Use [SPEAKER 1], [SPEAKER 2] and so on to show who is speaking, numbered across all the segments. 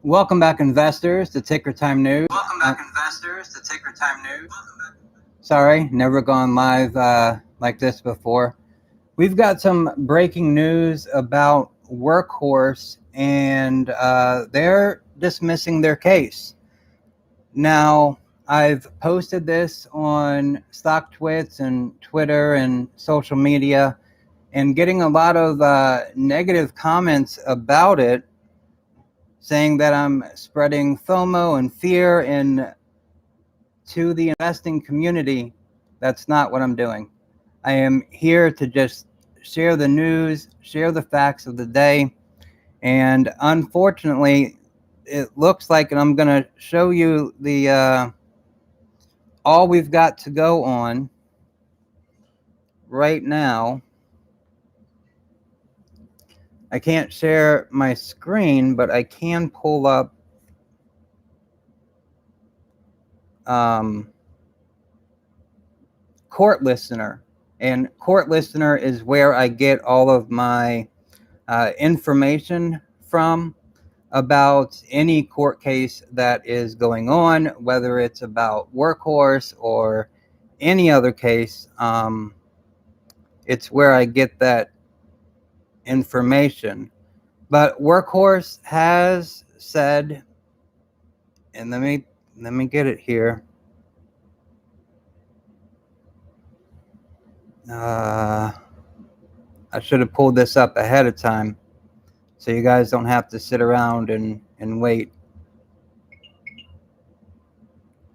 [SPEAKER 1] Welcome back, investors, to Ticker Time News. Sorry, never gone live like this before. We've got some breaking news about Workhorse, and they're dismissing their case. Now, I've posted this on StockTwits and Twitter and social media, and getting a lot of negative comments about it, saying that I'm spreading FOMO and fear to the investing community. That's not what I'm doing. I am here to just share the news, share the facts of the day, and unfortunately, it looks like, and I'm going to show you the all we've got to go on right now. I can't share my screen, but I can pull up Court Listener. And Court Listener is where I get all of my information from about any court case that is going on, whether it's about Workhorse or any other case. It's where I get that information. But Workhorse has said, and let me get it here. I should have pulled this up ahead of time so you guys don't have to sit around and wait.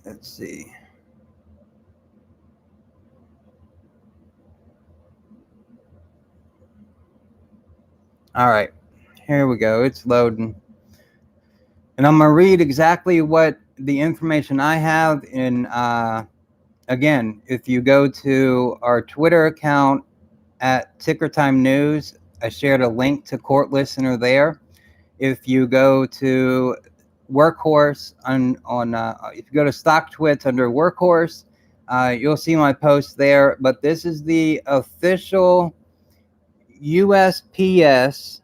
[SPEAKER 1] Let's see. All right, here we go. It's loading. And I'm going to read exactly what the information I have in, again, if you go to our Twitter account at Ticker Time News, I shared a link to Court Listener there. If you go to Workhorse if you go to StockTwits under Workhorse, you'll see my post there. But this is the official USPS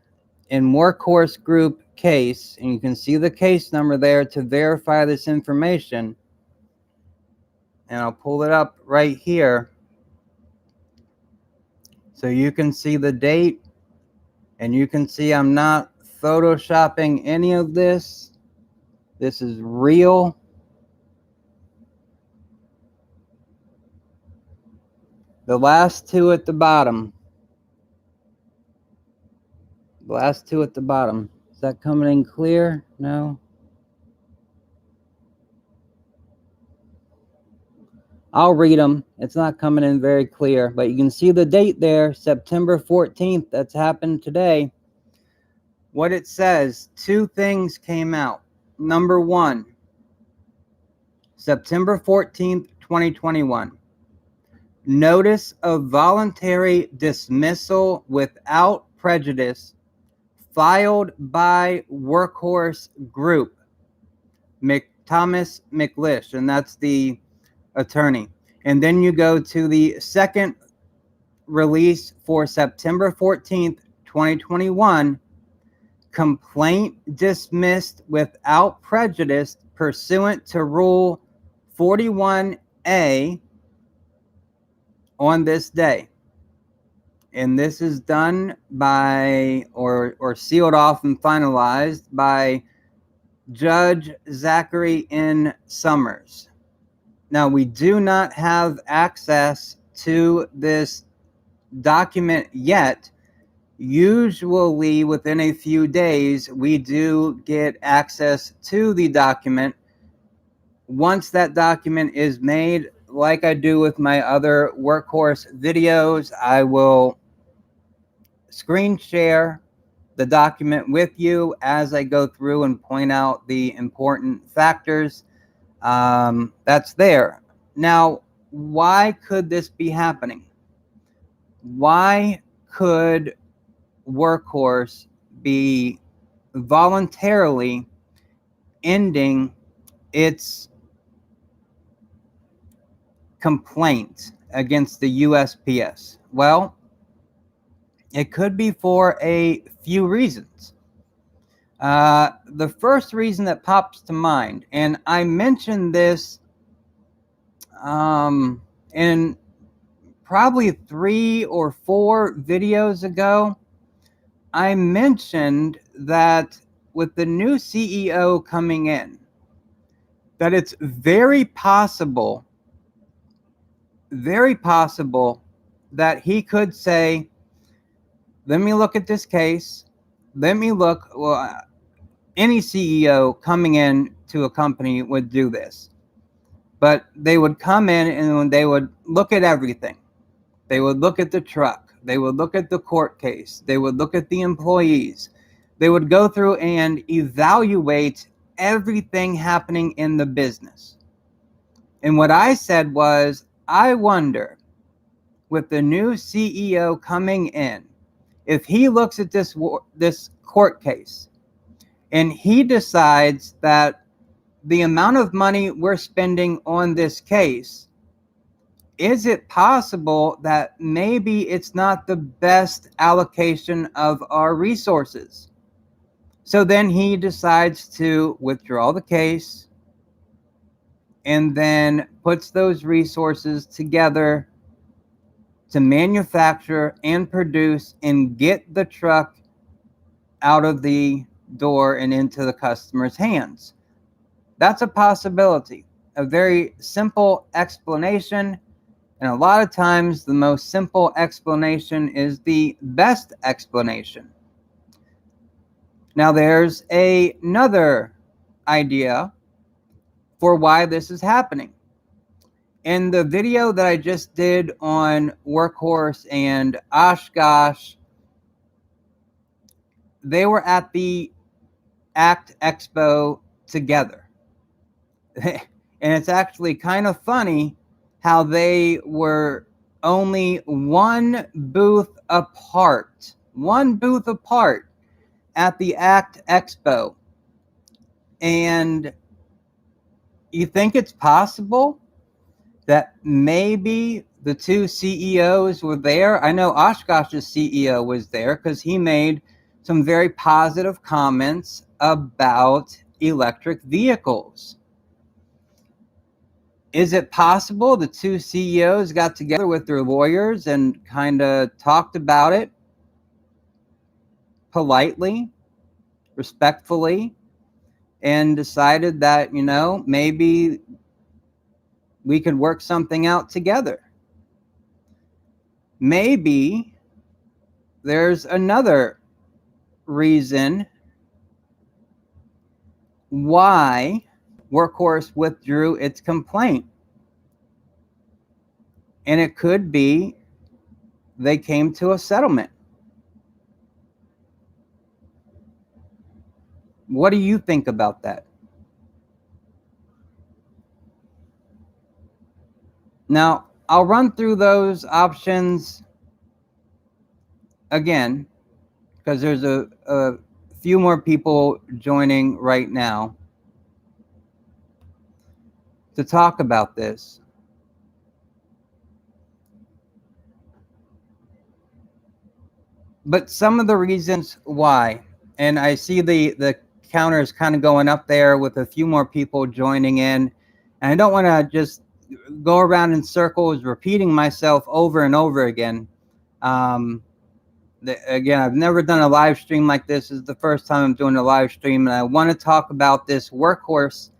[SPEAKER 1] and Workhorse Group case, and you can see the case number there to verify this information. And I'll pull it up right here so you can see the date, and you can see I'm not photoshopping any of this. This is real. The last two at the bottom. The last two at the bottom. Is that coming in clear? No? I'll read them. It's not coming in very clear, but you can see the date there, September 14th. That's happened today. What it says, two things came out. Number one, September 14th, 2021. Notice of voluntary dismissal without prejudice filed by Workhorse Group, Thomas McLish, and that's the attorney. And then you go to the second release for September 14th, 2021. Complaint dismissed without prejudice pursuant to Rule 41A on this day. And this is done by, or sealed off and finalized by Judge Zachary N. Summers. Now, we do not have access to this document yet. Usually within a few days, we do get access to the document. Once that document is made, like I do with my other Workhorse videos, I will screen share the document with you as I go through and point out the important factors that's there. Now, why could this be happening? Why could Workhorse be voluntarily ending its complaint against the USPS? Well, it could be for a few reasons. The first reason that pops to mind, and I mentioned this in probably 3 or 4 videos ago, I mentioned that with the new CEO coming in, that it's very possible that he could say, let me look at this case. Any CEO coming in to a company would do this. But they would come in and they would look at everything. They would look at the truck. They would look at the court case. They would look at the employees. They would go through and evaluate everything happening in the business. And what I said was, I wonder, with the new CEO coming in, if he looks at this court case and he decides that the amount of money we're spending on this case, is it possible that maybe it's not the best allocation of our resources? So then he decides to withdraw the case and then puts those resources together to manufacture and produce and get the truck out of the door and into the customer's hands. That's a possibility. A very simple explanation. And a lot of times, the most simple explanation is the best explanation. Now, there's another idea for why this is happening. In the video that I just did on Workhorse and Oshkosh, they were at the ACT Expo together. And it's actually kind of funny how they were only one booth apart at the ACT Expo. And you think it's possible that maybe the two CEOs were there? I know Oshkosh's CEO was there because he made some very positive comments about electric vehicles. Is it possible the two CEOs got together with their lawyers and kind of talked about it politely, respectfully, and decided that, maybe we could work something out together? Maybe there's another reason why Workhorse withdrew its complaint. And it could be they came to a settlement. What do you think about that? Now, I'll run through those options again because there's a few more people joining right now to talk about this. But some of the reasons why, and I see the counters kind of going up there with a few more people joining in, and I don't want to just go around in circles repeating myself over and over again. Again, I've never done a live stream like this. This is the first time I'm doing a live stream, and I want to talk about this Workhorse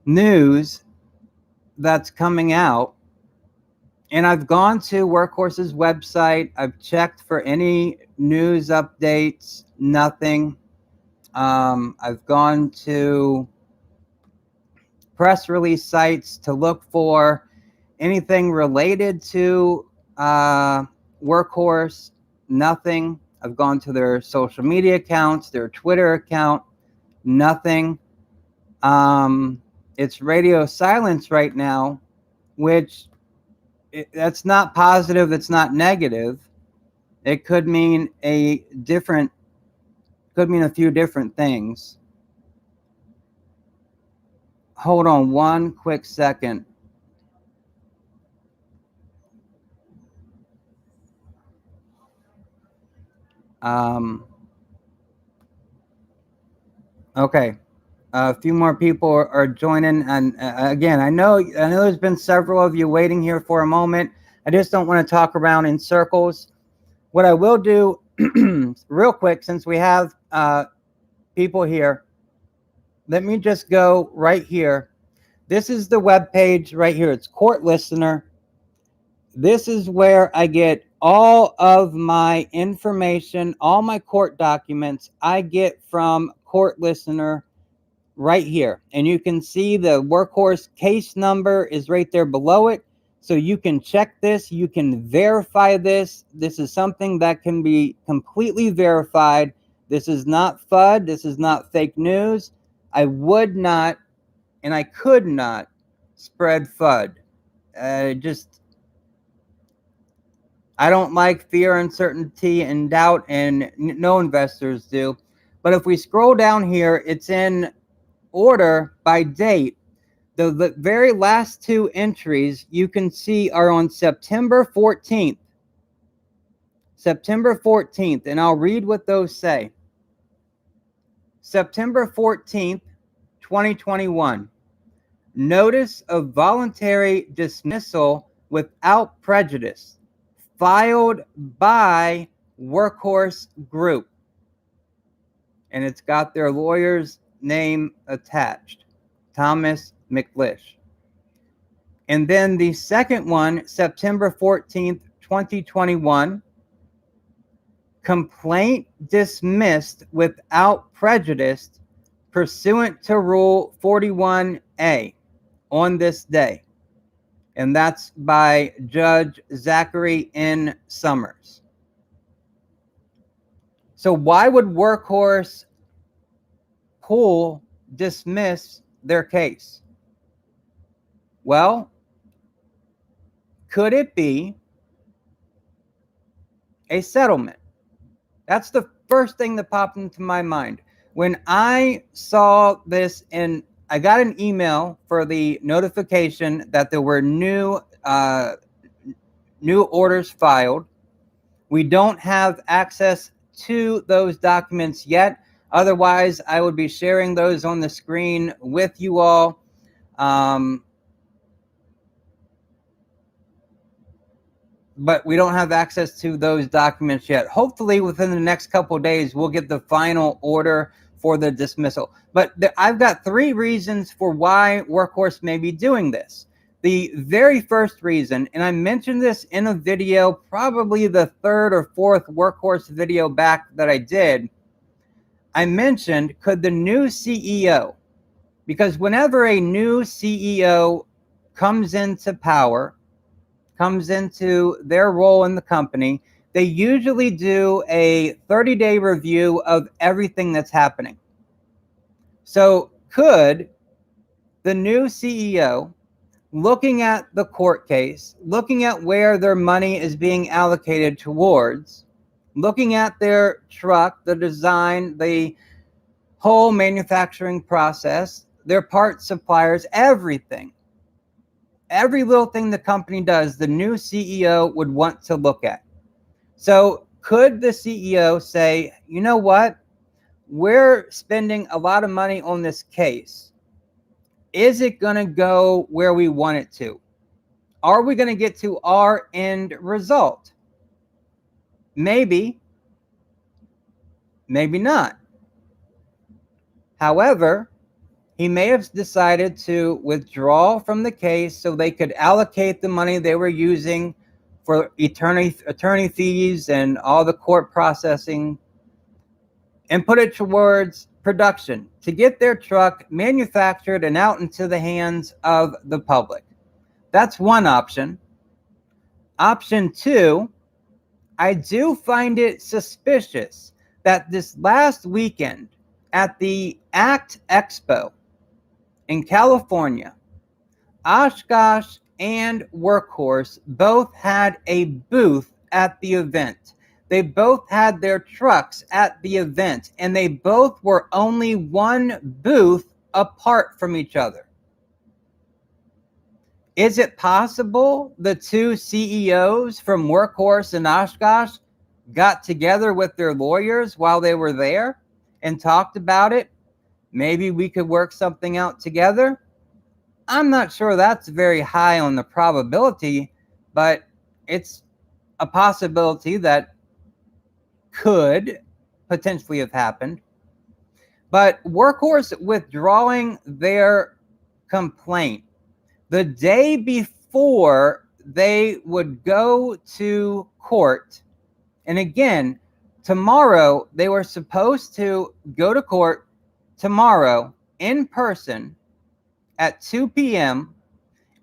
[SPEAKER 1] news that's coming out. And I've gone to Workhorse's website. I've checked for any news updates, nothing. I've gone to press release sites to look for anything related to Workhorse, nothing. I've gone to their social media accounts, their Twitter account, nothing. It's radio silence right now, which that's not positive, it's not negative. It could mean a few different things. Hold on one quick second. Okay. A few more people are joining, and again, I know there's been several of you waiting here for a moment. I just don't want to talk around in circles. What I will do, real quick, since we have people here, let me just go right here. This is the web page right here. It's Court Listener. This is where I get all of my information, all my court documents I get from Court Listener right here. And you can see the Workhorse case number is right there below it. So you can check this, you can verify this. This is something that can be completely verified. This is not FUD, this is not fake news. I would not and I could not spread FUD. I don't like fear, uncertainty, and doubt, and no investors do. But if we scroll down here, it's in order by date. The very last two entries you can see are on September 14th. September 14th, and I'll read what those say. September 14th, 2021. Notice of voluntary dismissal without prejudice filed by Workhorse Group. And it's got their lawyer's name attached, Thomas McLish. And then the second one, September 14th, 2021, complaint dismissed without prejudice pursuant to Rule 41A on this day. And that's by Judge Zachary N. Summers. So why would Workhorse dismiss their case? Well, could it be a settlement? That's the first thing that popped into my mind. When I saw this, and I got an email for the notification that there were new orders filed. We don't have access to those documents yet. Otherwise, I would be sharing those on the screen with you all. But we don't have access to those documents yet. Hopefully, within the next couple of days, we'll get the final order for the dismissal. But I've got three reasons for why Workhorse may be doing this. The very first reason, and I mentioned this in a video, probably the third or fourth Workhorse video back that I did, I mentioned, could the new CEO, because whenever a new CEO comes into power, comes into their role in the company, they usually do a 30-day review of everything that's happening. So could the new CEO, looking at the court case, looking at where their money is being allocated towards, looking at their truck, the design, the whole manufacturing process, their parts suppliers, everything, every little thing the company does, the new CEO would want to look at. So could the CEO say, you know what? We're spending a lot of money on this case. Is it going to go where we want it to? Are we going to get to our end result? Maybe. Maybe not. However, he may have decided to withdraw from the case so they could allocate the money they were using for attorney fees and all the court processing and put it towards production to get their truck manufactured and out into the hands of the public. That's one option. Option two, I do find it suspicious that this last weekend at the ACT Expo in California, Oshkosh and Workhorse both had a booth at the event. They both had their trucks at the event, and they both were only one booth apart from each other. Is it possible the two CEOs from Workhorse and Oshkosh got together with their lawyers while they were there and talked about it? maybe we could work something out together. I'm not sure that's very high on the probability, but it's a possibility that could potentially have happened. But Workhorse withdrawing their complaint the day before they would go to court. And again, tomorrow, they were supposed to go to court tomorrow in person at 2 p.m.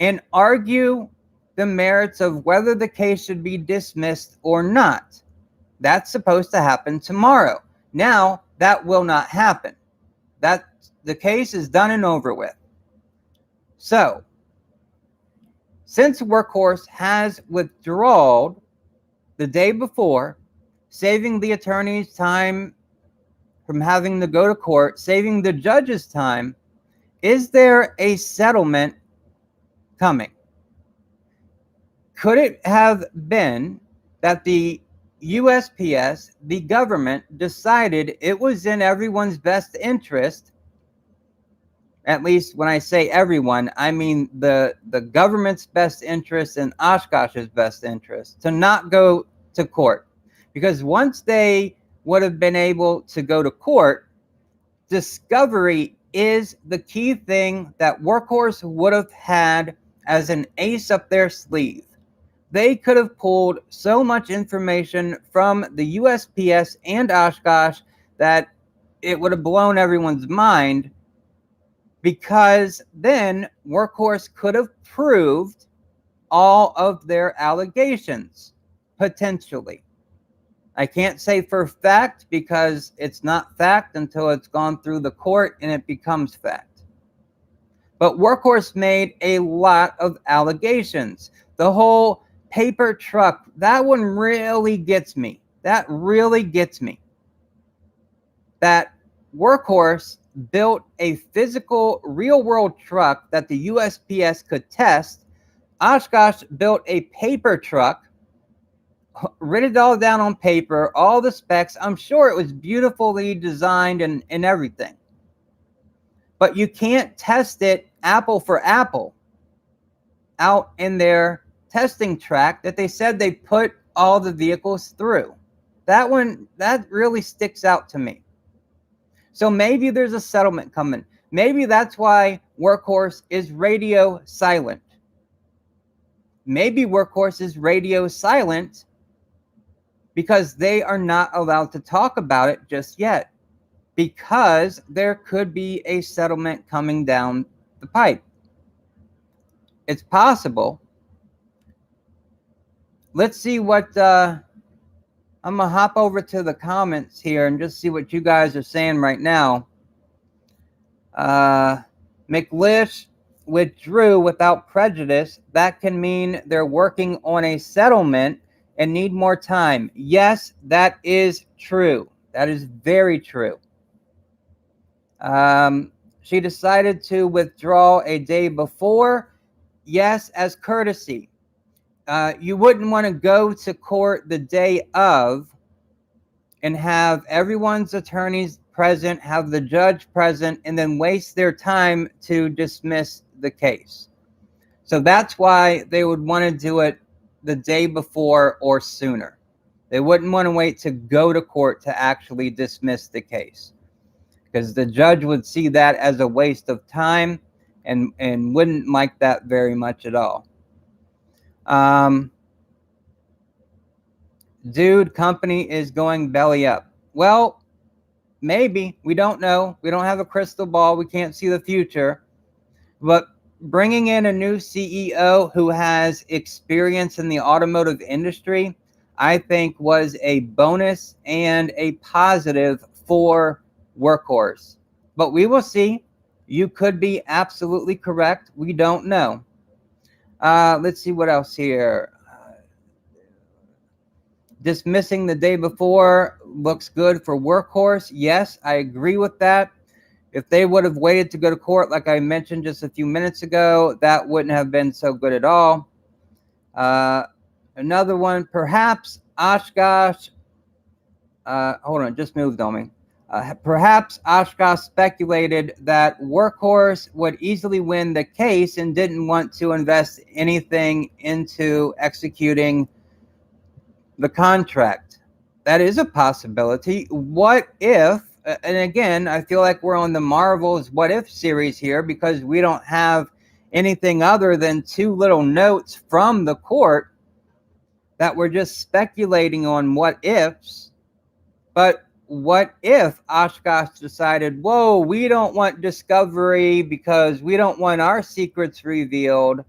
[SPEAKER 1] and argue the merits of whether the case should be dismissed or not. That's supposed to happen tomorrow. Now, that will not happen. The case is done and over with. So, since Workhorse has withdrawn the day before, saving the attorney's time from having to go to court, saving the judge's time, is there a settlement coming? Could it have been that the USPS, the government, decided it was in everyone's best interest? At least when I say everyone, I mean the government's best interest and Oshkosh's best interest to not go to court. Because once they would have been able to go to court, discovery is the key thing that Workhorse would have had as an ace up their sleeve. They could have pulled so much information from the USPS and Oshkosh that it would have blown everyone's mind, because then Workhorse could have proved all of their allegations, potentially. I can't say for fact because it's not fact until it's gone through the court and it becomes fact. But Workhorse made a lot of allegations. The whole paper truck, that one really gets me. That really gets me. That Workhorse built a physical, real-world truck that the USPS could test. Oshkosh built a paper truck, written it all down on paper, all the specs. I'm sure it was beautifully designed and everything. But you can't test it apple for apple out in their testing track that they said they put all the vehicles through. That one, that really sticks out to me. So maybe there's a settlement coming. Maybe that's why Workhorse is radio silent. Maybe Workhorse is radio silent because they are not allowed to talk about it just yet, because there could be a settlement coming down the pipe. It's possible. Let's see what I'm going to hop over to the comments here and just see what you guys are saying right now. McLish withdrew without prejudice. That can mean they're working on a settlement and need more time. Yes, that is true. That is very true. She decided to withdraw a day before. Yes, as courtesy. You wouldn't want to go to court the day of and have everyone's attorneys present, have the judge present, and then waste their time to dismiss the case. So that's why they would want to do it the day before or sooner. They wouldn't want to wait to go to court to actually dismiss the case, because the judge would see that as a waste of time and wouldn't like that very much at all. Dude, company is going belly up. Well, maybe. We don't know. We don't have a crystal ball. We can't see the future. But bringing in a new CEO who has experience in the automotive industry, I think was a bonus and a positive for Workhorse. But we will see. You could be absolutely correct. We don't know. Let's see what else here. Dismissing the day before looks good for Workhorse. Yes, I agree with that. If they would have waited to go to court, like I mentioned just a few minutes ago, that wouldn't have been so good at all. Another one, perhaps Oshkosh. Hold on, it just moved on me. Perhaps Oshkosh speculated that Workhorse would easily win the case and didn't want to invest anything into executing the contract. That is a possibility. What if, and again, I feel like we're on the Marvel's What If series here because we don't have anything other than two little notes from the court that we're just speculating on what ifs. But what if Oshkosh decided, whoa, we don't want discovery because we don't want our secrets revealed?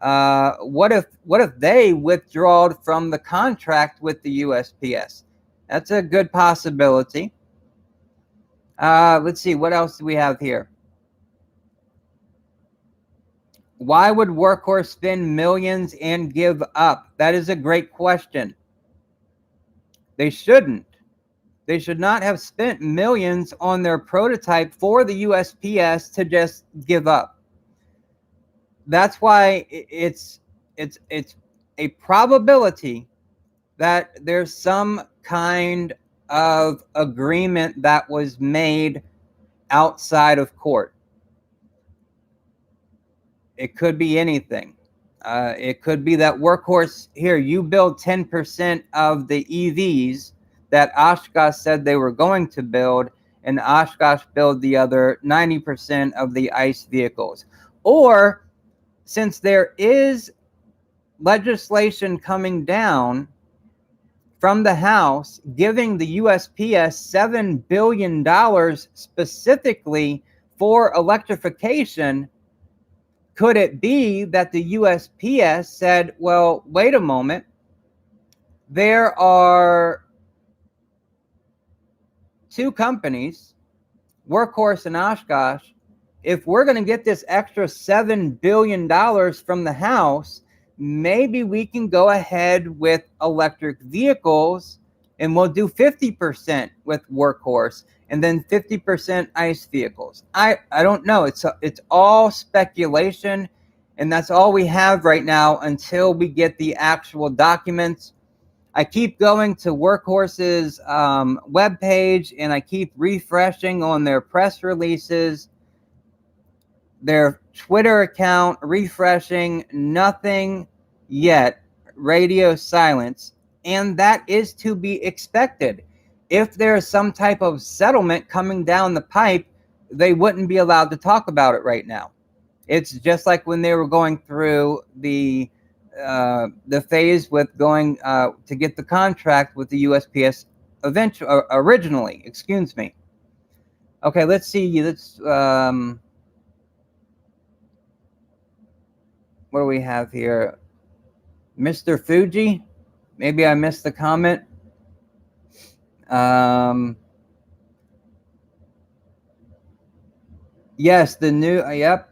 [SPEAKER 1] What if they withdraw from the contract with the USPS? That's a good possibility. Let's see, what else do we have here? Why would Workhorse spend millions and give up? That is a great question. They shouldn't. They should not have spent millions on their prototype for the USPS to just give up. That's why it's a probability that there's some kind of agreement that was made outside of court. It could be anything. It could be that Workhorse, here, you build 10% of the EVs that Oshkosh said they were going to build, and Oshkosh build the other 90% of the ICE vehicles. Or, since there is legislation coming down from the House giving the USPS $7 billion specifically for electrification, could it be that the USPS said, well, wait a moment, there are two companies, Workhorse and Oshkosh. If we're going to get this extra $7 billion from the House, maybe we can go ahead with electric vehicles and we'll do 50% with Workhorse and then 50% ICE vehicles. I don't know. It's all speculation, and that's all we have right now until we get the actual documents. I keep going to Workhorse's webpage, and I keep refreshing on their press releases, their Twitter account, refreshing, nothing yet, radio silence, and that is to be expected. If there's some type of settlement coming down the pipe, they wouldn't be allowed to talk about it right now. It's just like when they were going through the phase with going to get the contract with the USPS originally. Excuse me. Okay, let's see. Let's what do we have here? Mr. Fuji. Maybe I missed the comment. Yes, the new. Yep.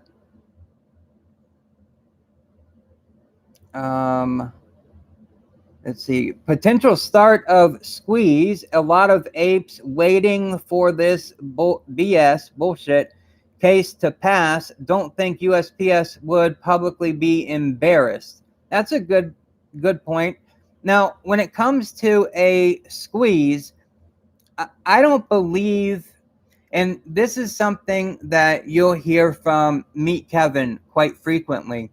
[SPEAKER 1] Let's see. Potential start of squeeze. A lot of apes waiting for this BS bullshit case to pass. Don't think USPS would publicly be embarrassed. That's a good point. Now, when it comes to a squeeze, I don't believe, and this is something that you'll hear from Meet Kevin quite frequently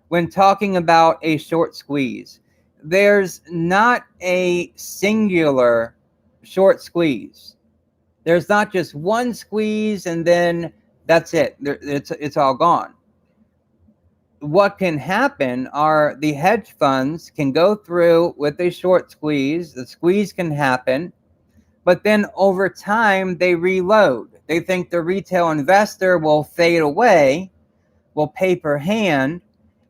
[SPEAKER 1] when talking about a short squeeze. There's not a singular short squeeze. There's not just one squeeze and then that's it. It's all gone. What can happen are the hedge funds can go through with a short squeeze. The squeeze can happen, but then over time they reload. They think the retail investor will fade away, will pay per hand,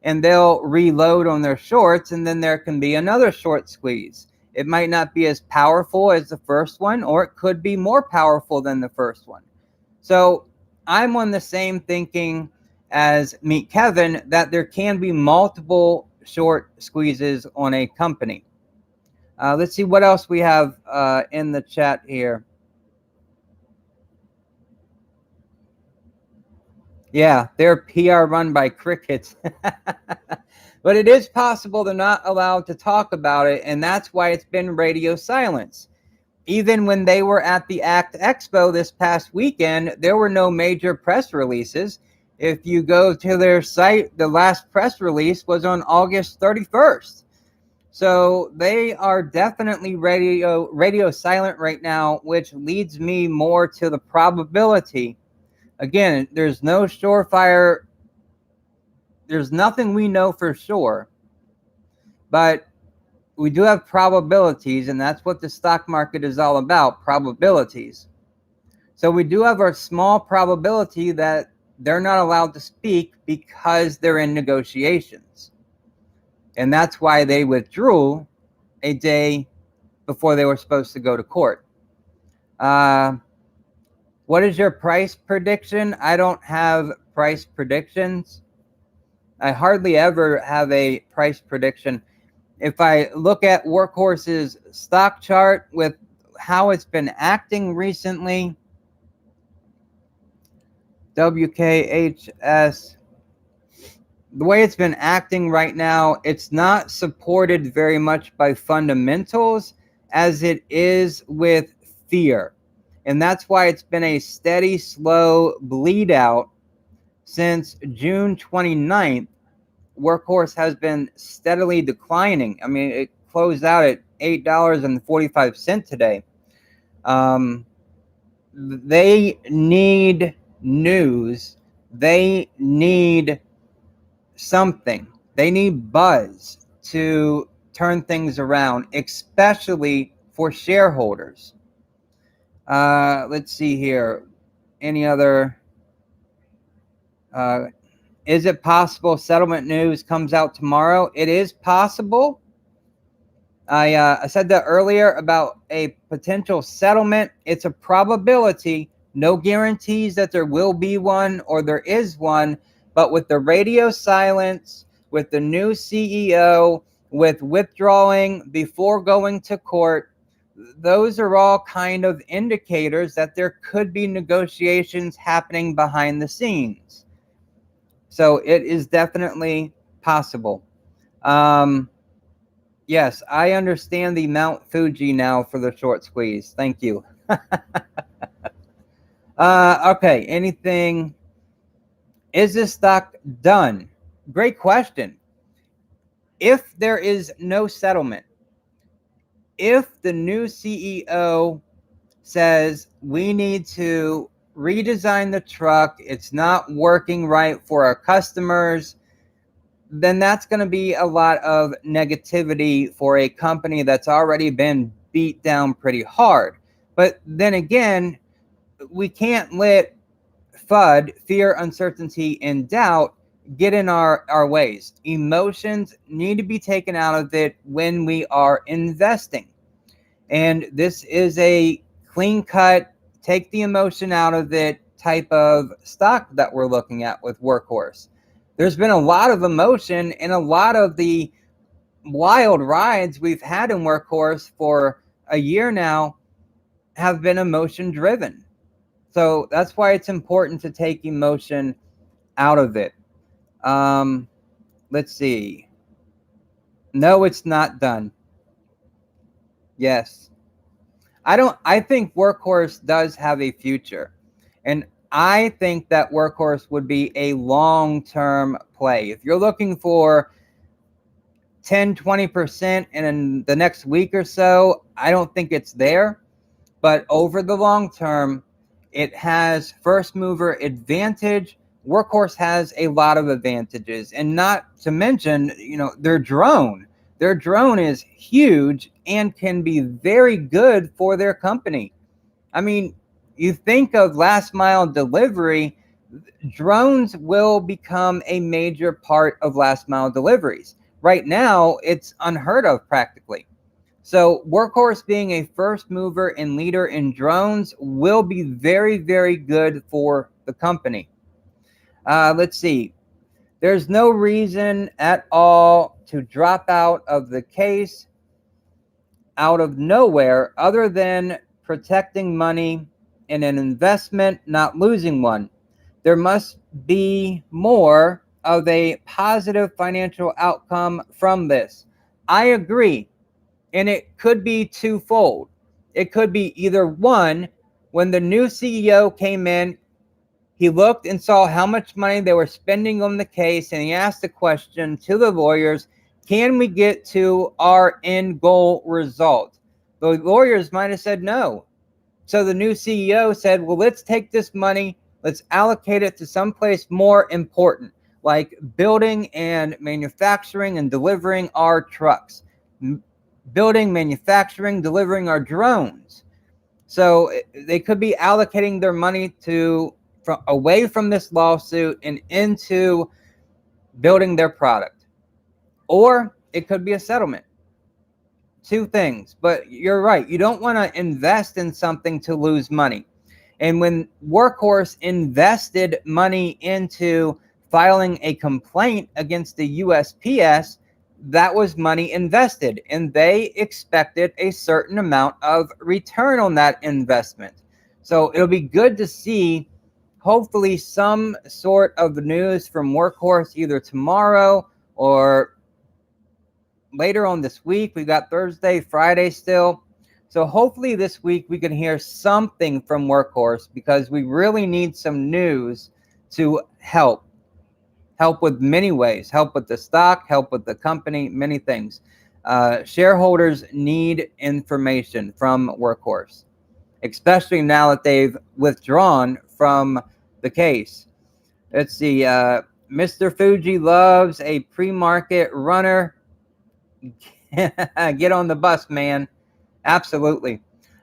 [SPEAKER 1] and they'll reload on their shorts, and then there can be another short squeeze. It might not be as powerful as the first one, or it could be more powerful than the first one. So I'm on the same thinking as Meet Kevin, that there can be multiple short squeezes on a company. Let's see what else we have in the chat here. Yeah, they're PR run by crickets. But it is possible they're not allowed to talk about it, and that's why it's been radio silence. even when they were at the ACT Expo this past weekend, there were no major press releases. If you go to their site, the last press release was on August 31st. So they are definitely radio silent right now, which leads me more to the probability. Again, there's no surefire. There's nothing we know for sure, but we do have probabilities, and that's what the stock market is all about, probabilities. So we do have our small probability that they're not allowed to speak because they're in negotiations. And that's why they withdrew a day before they were supposed to go to court. What is your price prediction? I don't have price predictions. I hardly ever have a price prediction. If I look at Workhorse's stock chart with how it's been acting recently, WKHS, the way it's been acting right now, it's not supported very much by fundamentals as it is with fear. And that's why it's been a steady, slow bleed out since June 29th. Workhorse has been steadily declining. I mean, it closed out at $8.45 today. They need news. They need something. They need buzz to turn things around, especially for shareholders. Let's see here. Any other? Is it possible settlement news comes out tomorrow? It is possible. I said that earlier about a potential settlement. It's a probability. No guarantees that there will be one or there is one. But with the radio silence, with the new CEO, with withdrawing before going to court, those are all kind of indicators that there could be negotiations happening behind the scenes. So it is definitely possible. Yes, I understand the Mount Fuji now for the short squeeze. Thank you. Okay, anything? Is this stock done? Great question. If there is no settlement, if the new CEO says we need to redesign the truck, it's not working right for our customers, then that's going to be a lot of negativity for a company that's already been beat down pretty hard. But then again, we can't let FUD, fear, uncertainty, and doubt get in our ways. Emotions need to be taken out of it when we are investing. And this is a clean cut, take the emotion out of it type of stock that we're looking at with Workhorse. There's been a lot of emotion and a lot of the wild rides we've had in Workhorse for a year now have been emotion driven. So that's why it's important to take emotion out of it. Let's see. No, it's not done. Yes. I think Workhorse does have a future. And I think that Workhorse would be a long-term play. If you're looking for 10, 20% in the next week or so, I don't think it's there. But over the long term, it has first mover advantage. Workhorse has a lot of advantages, and not to mention, their drone. Their drone is huge and can be very good for their company. I mean, you think of last mile delivery, drones will become a major part of last mile deliveries. Right now, it's unheard of practically. So Workhorse being a first mover and leader in drones will be very, very good for the company. Let's see. There's no reason at all to drop out of the case out of nowhere other than protecting money in an investment, not losing one. There must be more of a positive financial outcome from this. I agree. And it could be twofold. it could be either one, when the new CEO came in, he looked and saw how much money they were spending on the case, and he asked the question to the lawyers, can we get to our end goal result? The lawyers might have said no. So the new CEO said, well, let's take this money, let's allocate it to someplace more important, like building and manufacturing and delivering our trucks, building, manufacturing, delivering our drones. So they could be allocating their money away from this lawsuit and into building their product. Or it could be a settlement. Two things, but you're right. You don't want to invest in something to lose money. And when Workhorse invested money into filing a complaint against the USPS, that was money invested, and they expected a certain amount of return on that investment. So it'll be good to see, hopefully, some sort of news from Workhorse either tomorrow or later on this week. We got Thursday, Friday still. So hopefully this week we can hear something from Workhorse, because we really need some news to help with many ways, help with the stock, help with the company, many things. Shareholders need information from Workhorse, especially now that they've withdrawn from the case. Let's see. Mr. Fuji loves a pre-market runner. Get on the bus, man. Absolutely.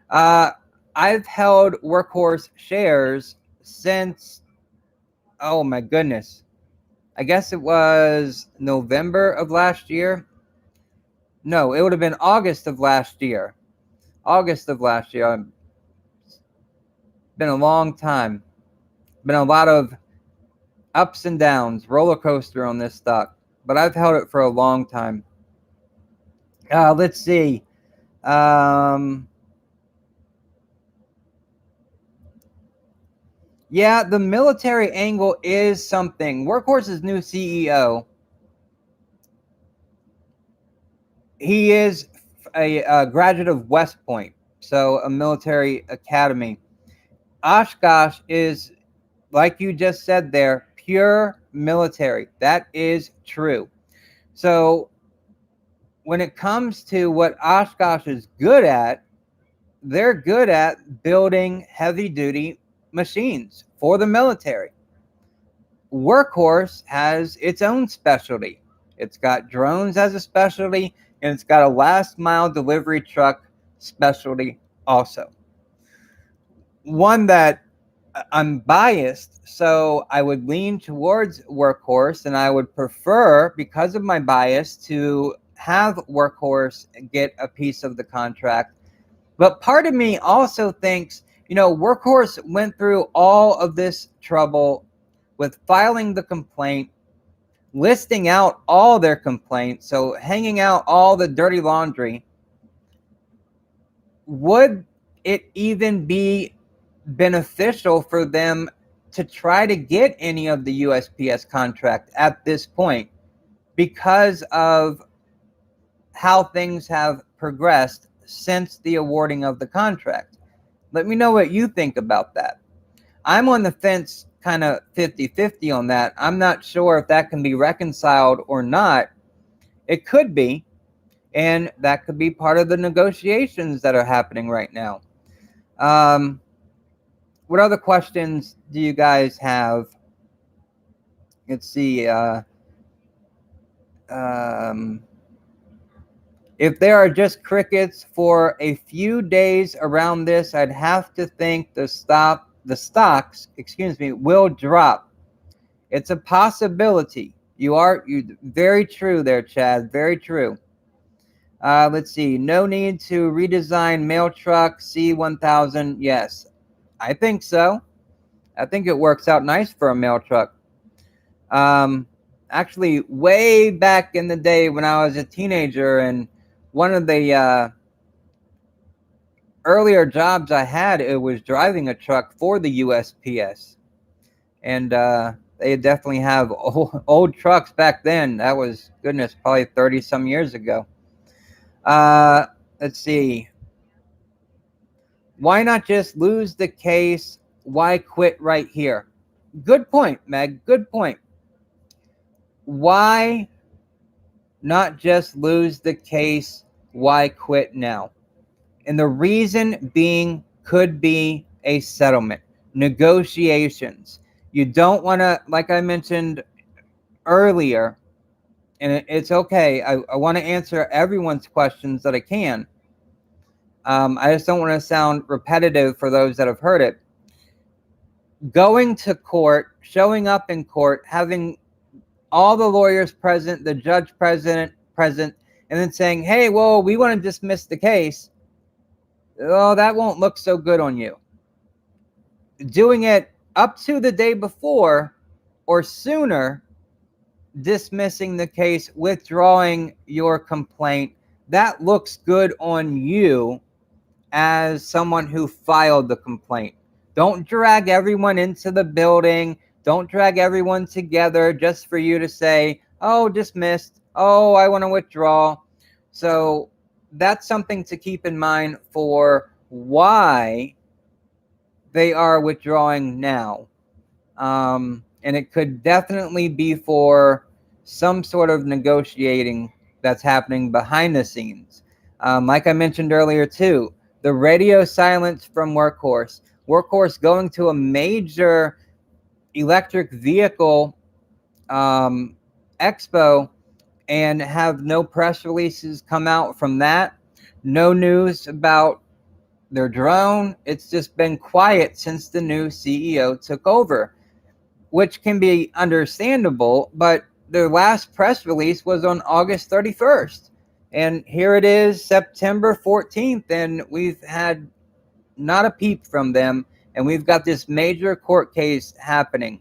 [SPEAKER 1] I've held Workhorse shares since, oh my goodness, I guess it was November of last year. No, it would have been August of last year. August of last year. Been a long time. Been a lot of ups and downs, roller coaster on this stock, but I've held it for a long time. Let's see. Yeah, the military angle is something. Workhorse's new CEO, he is a graduate of West Point, so a military academy. Oshkosh is, like you just said there, pure military. That is true. So when it comes to what Oshkosh is good at, they're good at building heavy-duty machines for the military. Workhorse has its own specialty. It's got drones as a specialty, and it's got a last-mile delivery truck specialty also. One that I'm biased, so I would lean towards Workhorse, and I would prefer, because of my bias, to have Workhorse get a piece of the contract. But part of me also thinks, Workhorse went through all of this trouble with filing the complaint, listing out all their complaints, so hanging out all the dirty laundry. Would it even be beneficial for them to try to get any of the USPS contract at this point, because of how things have progressed since the awarding of the contract? Let me know what you think about that. I'm on the fence, kind of 50-50 on that. I'm not sure if that can be reconciled or not. It could be, and that could be part of the negotiations that are happening right now. What other questions do you guys have? Let's see. If there are just crickets for a few days around this, I'd have to think the stocks, will drop. It's a possibility. You very true there, Chad. Very true. Let's see. No need to redesign mail truck C1000. Yes, I think so. I think it works out nice for a mail truck. Actually, way back in the day when I was a teenager, and one of the earlier jobs I had, it was driving a truck for the USPS. And they definitely have old trucks back then. That was, goodness, probably 30 some years ago. Let's see. Why not just lose the case? Why quit right here? Good point, Meg. Good point. Why not just lose the case? Why quit now? And the reason being could be a settlement, negotiations. You don't want to, like I mentioned earlier, and it's okay. I want to answer everyone's questions that I can. I just don't want to sound repetitive for those that have heard it. Going to court, showing up in court, having all the lawyers present, the judge present, and then saying, hey, well, we want to dismiss the case. Oh, that won't look so good on you. Doing it up to the day before or sooner, dismissing the case, withdrawing your complaint, that looks good on you as someone who filed the complaint. Don't drag everyone into the building. Don't drag everyone together just for you to say, oh, dismissed. Oh, I want to withdraw. So that's something to keep in mind for why they are withdrawing now. And it could definitely be for some sort of negotiating that's happening behind the scenes. Like I mentioned earlier too, the radio silence from Workhorse. Workhorse going to a major electric vehicle expo and have no press releases come out from that. No news about their drone. It's just been quiet since the new CEO took over, which can be understandable, but their last press release was on August 31st. And here it is, September 14th, and we've had not a peep from them, and we've got this major court case happening.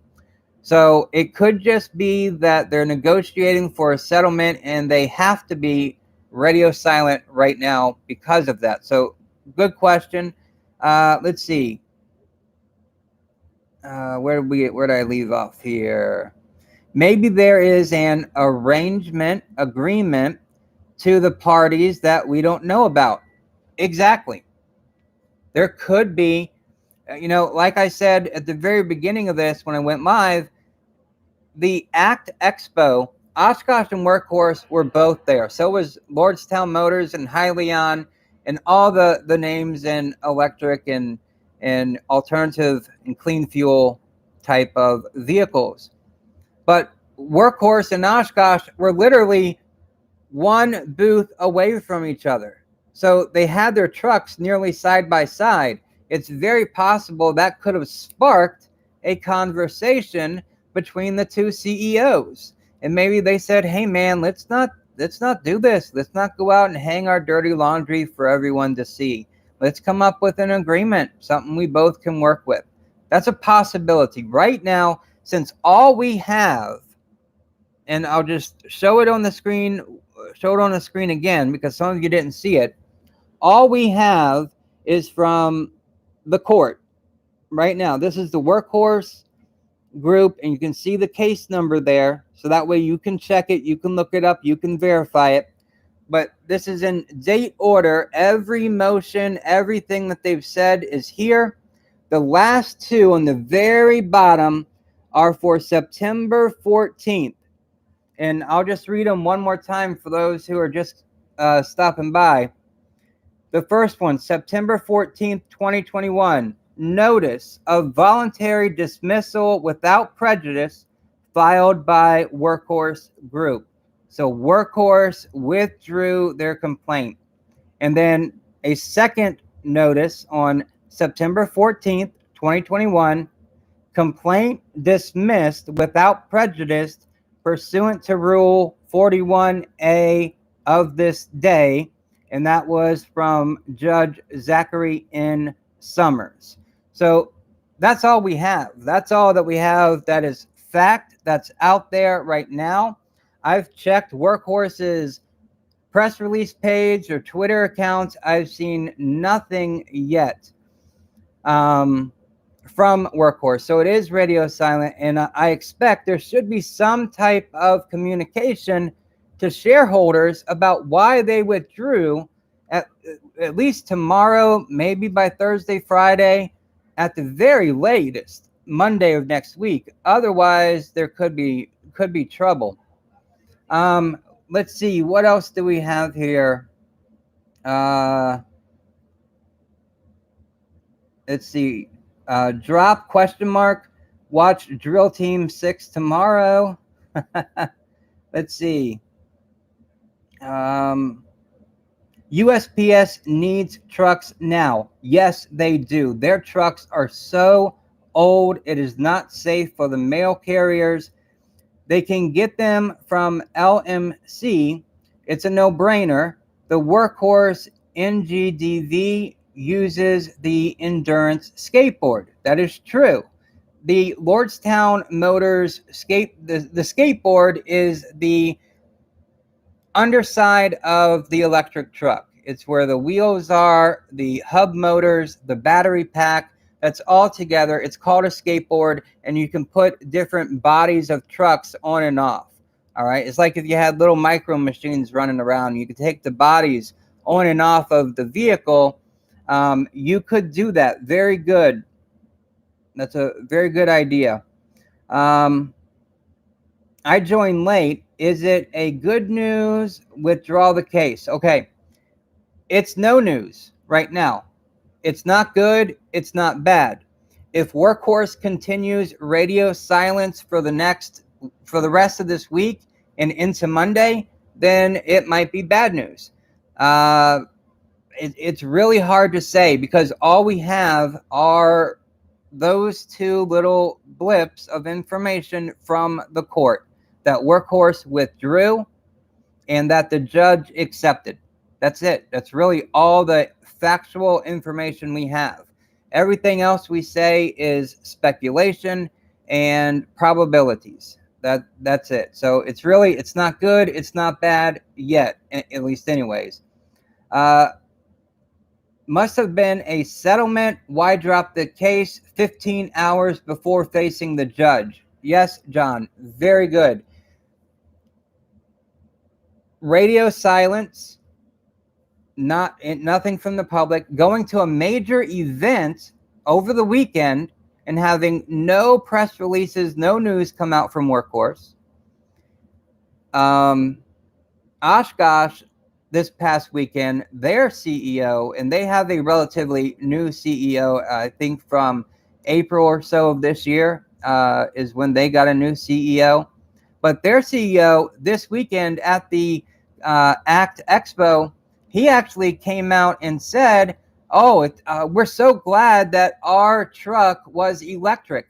[SPEAKER 1] So it could just be that they're negotiating for a settlement and they have to be radio silent right now because of that. So good question. Let's see. Where did I leave off here? Maybe there is an agreement to the parties that we don't know about. Exactly. There could be, like I said at the very beginning of this when I went live, the ACT Expo, Oshkosh and Workhorse were both there. So was Lordstown Motors and Hyliion and all the names in electric and alternative and clean fuel type of vehicles. But Workhorse and Oshkosh were literally one booth away from each other. So they had their trucks nearly side by side. It's very possible that could have sparked a conversation between the two CEOs. And maybe they said, hey man, let's not do this. Let's not go out and hang our dirty laundry for everyone to see. Let's come up with an agreement, something we both can work with. That's a possibility. Right now, since all we have, and I'll just show it on the screen again because some of you didn't see it. All we have is from the court right now. This is the Workhorse group, and you can see the case number there. So that way you can check it, you can look it up, you can verify it. But this is in date order. Every motion, everything that they've said is here. The last two on the very bottom are for September 14th. And I'll just read them one more time for those who are just stopping by. The first one, September 14th, 2021. Notice of voluntary dismissal without prejudice filed by Workhorse Group. So Workhorse withdrew their complaint. And then a second notice on September 14th, 2021. Complaint dismissed without prejudice pursuant to Rule 41A of this day. And that was from Judge Zachary N. Summers. So that's all we have. That's all that we have that is fact that's out there right now. I've checked Workhorse's press release page or Twitter accounts. I've seen nothing yet from Workhorse. So it is radio silent, and I expect there should be some type of communication to shareholders about why they withdrew at least tomorrow, maybe by Thursday, Friday, at the very latest, Monday of next week. Otherwise, there could be trouble. Let's see, what else do we have here? Let's see. Drop question mark. Watch Drill Team 6 tomorrow. Let's see. USPS needs trucks now. Yes, they do. Their trucks are so old, it is not safe for the mail carriers. They can get them from LMC. It's a no-brainer. The Workhorse NGDV uses the Endurance skateboard. That is true. The Lordstown Motors the skateboard is the underside of the electric truck. It's where the wheels are, the hub motors, the battery pack. That's all together. It's called a skateboard, and you can put different bodies of trucks on and off. All right. It's like if you had little micro machines running around, you could take the bodies on and off of the vehicle. You could do that. Very good. That's a very good idea. I joined late. Is it a good news? Withdraw the case. Okay. It's no news right now. It's not good. It's not bad. If Workhorse continues radio silence for the rest of this week and into Monday, then it might be bad news. It's really hard to say because all we have are those two little blips of information from the court that Workhorse withdrew and that the judge accepted. That's it. That's really all the factual information we have. Everything else we say is speculation and probabilities. That's it. So it's not good. It's not bad yet, at least anyways. Must have been a settlement. Why drop the case 15 hours before facing the judge? Yes, John. Very good. Radio silence. Nothing from the public, going to a major event over the weekend and having no press releases, no news come out from Workhorse. Oshkosh this past weekend, their CEO, and they have a relatively new CEO, I think from April or so of this year is when they got a new CEO. But their CEO this weekend at the ACT Expo, he actually came out and said, we're so glad that our truck was electric.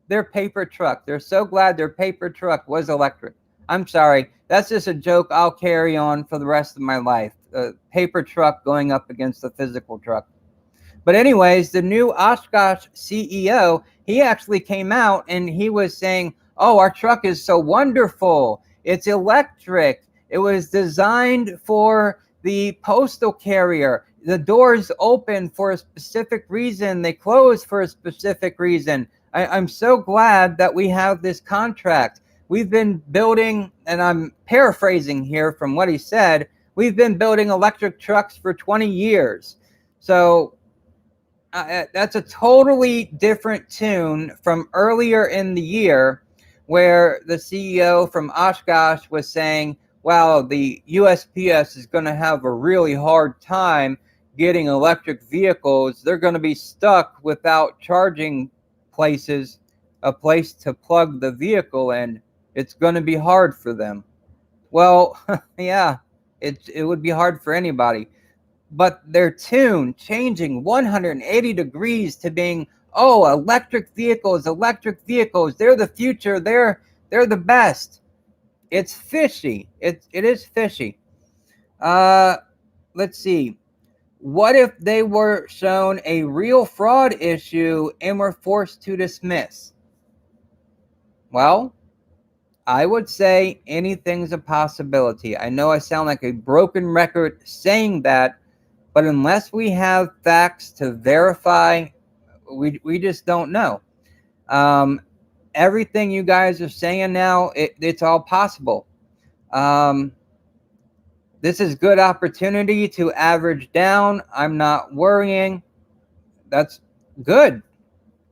[SPEAKER 1] Their paper truck. They're so glad their paper truck was electric. I'm sorry. That's just a joke I'll carry on for the rest of my life. A paper truck going up against a physical truck. But anyways, the new Oshkosh CEO, he actually came out and he was saying, our truck is so wonderful. It's electric. It was designed for the postal carrier. The doors open for a specific reason. They close for a specific reason. I'm so glad that we have this contract. We've been building, and I'm paraphrasing here from what he said, we've been building electric trucks for 20 years. So that's a totally different tune from earlier in the year where the CEO from Oshkosh was saying, wow, the USPS is going to have a really hard time getting electric vehicles. They're going to be stuck without charging places, a place to plug the vehicle in. It's going to be hard for them. Well, yeah, it would be hard for anybody. But their tune changing 180 degrees to being, electric vehicles, they're the future, they're the best. It's fishy. It is fishy. Let's see. What if they were shown a real fraud issue and were forced to dismiss? Well, I would say anything's a possibility. I know I sound like a broken record saying that, but unless we have facts to verify, we just don't know. Everything you guys are saying now, it's all possible. The This is good opportunity to average down. I'm not worrying. That's good.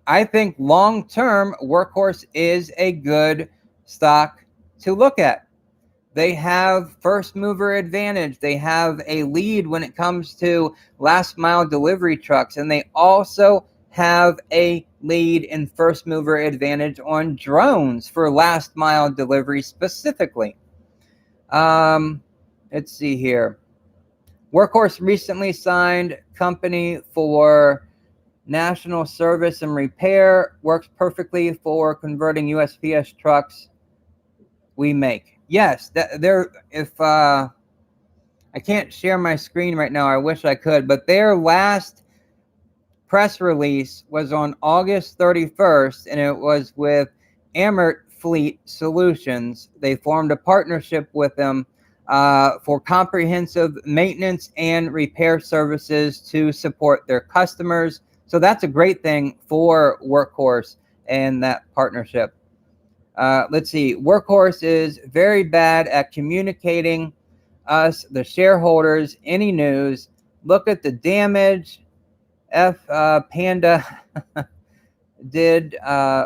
[SPEAKER 1] I think long-term, Workhorse is a good stock to look at. They have first mover advantage. They have a lead when it comes to last mile delivery trucks. And they also have a lead in first mover advantage on drones for last mile delivery specifically. Let's see here. Workhorse recently signed company for national service and repair. Works perfectly for converting USPS trucks we make. Yes, if I can't share my screen right now, I wish I could, but their last press release was on August 31st, and it was with Amert Fleet Solutions. They formed a partnership with them for comprehensive maintenance and repair services to support their customers. So that's a great thing for Workhorse and that partnership. Let's see. Workhorse is very bad at communicating us, the shareholders, any news. Look at the damage Panda did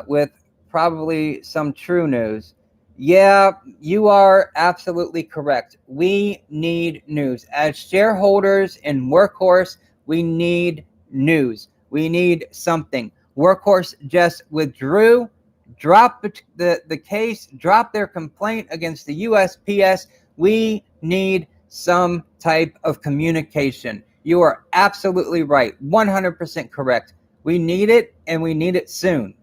[SPEAKER 1] with probably some true news. Yeah, you are absolutely correct. We need news. As shareholders in Workhorse, we need news. We need something. Workhorse just withdrew, dropped the case, dropped their complaint against the USPS. We need some type of communication. You are absolutely right. 100% correct. We need it, and we need it soon.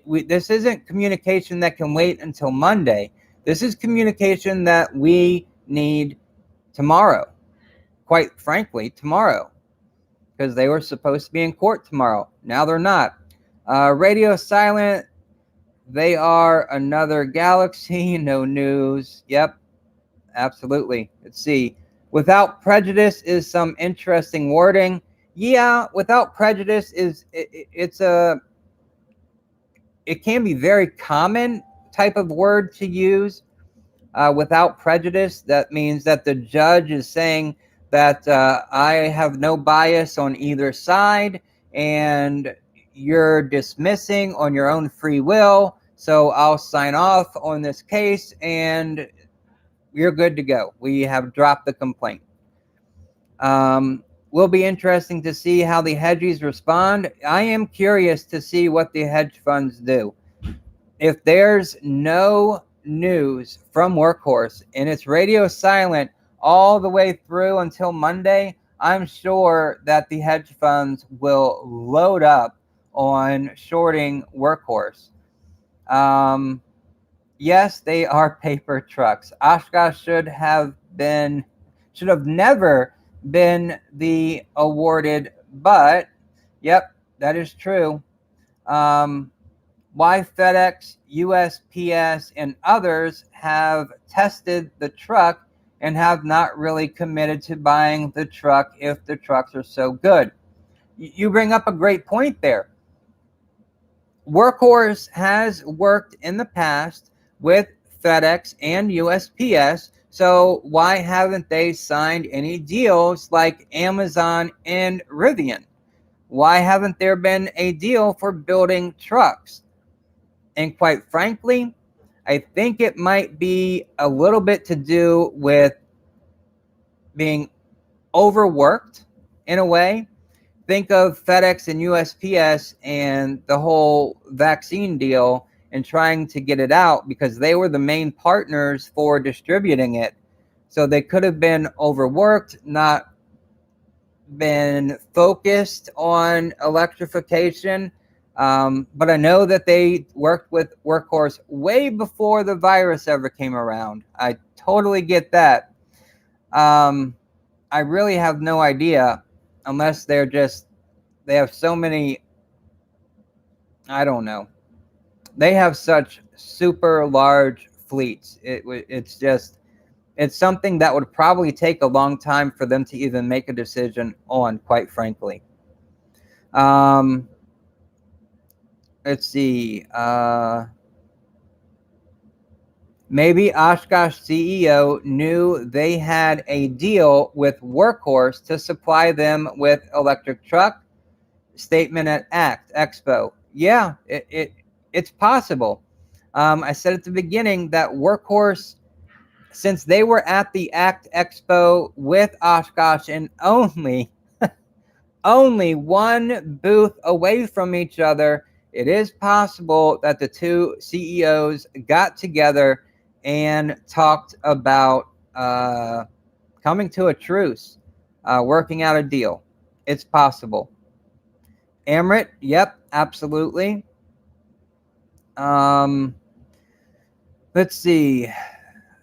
[SPEAKER 1] This isn't communication that can wait until Monday. This is communication that we need tomorrow. Quite frankly, tomorrow. Because they were supposed to be in court tomorrow. Now they're not. Radio silent. They are another galaxy. No news. Yep. Absolutely. Let's see. Without prejudice is some interesting wording. Yeah, without prejudice it can be very common type of word to use. Without prejudice, that means that the judge is saying that I have no bias on either side, and you're dismissing on your own free will. So I'll sign off on this case, and you're good to go. We have dropped the complaint. Will be interesting to see how the hedgies respond. I am curious to see what the hedge funds do. If there's no news from Workhorse and it's radio silent all the way through until Monday, I'm sure that the hedge funds will load up on shorting Workhorse. Yes, they are paper trucks. Oshkosh should have never been the awarded, but yep, that is true. Why FedEx, USPS, and others have tested the truck and have not really committed to buying the truck if the trucks are so good. You bring up a great point there. Workhorse has worked in the past with FedEx and USPS, so why haven't they signed any deals like Amazon and Rivian? Why haven't there been a deal for building trucks? And quite frankly, I think it might be a little bit to do with being overworked in a way. Think of FedEx and USPS and the whole vaccine deal and trying to get it out because they were the main partners for distributing it. So they could have been overworked, not been focused on electrification. But I know that they worked with Workhorse way before the virus ever came around. I totally get that. I really have no idea unless they have so many, I don't know. They have such super large fleets. It's something that would probably take a long time for them to even make a decision on, quite frankly. Let's see. Maybe Oshkosh CEO knew they had a deal with Workhorse to supply them with electric truck. Statement at ACT Expo. Yeah, it's possible. I said at the beginning that Workhorse, since they were at the ACT Expo with Oshkosh and only one booth away from each other, it is possible that the two CEOs got together and talked about coming to a truce, working out a deal. It's possible. Amrit, yep, absolutely. Let's see.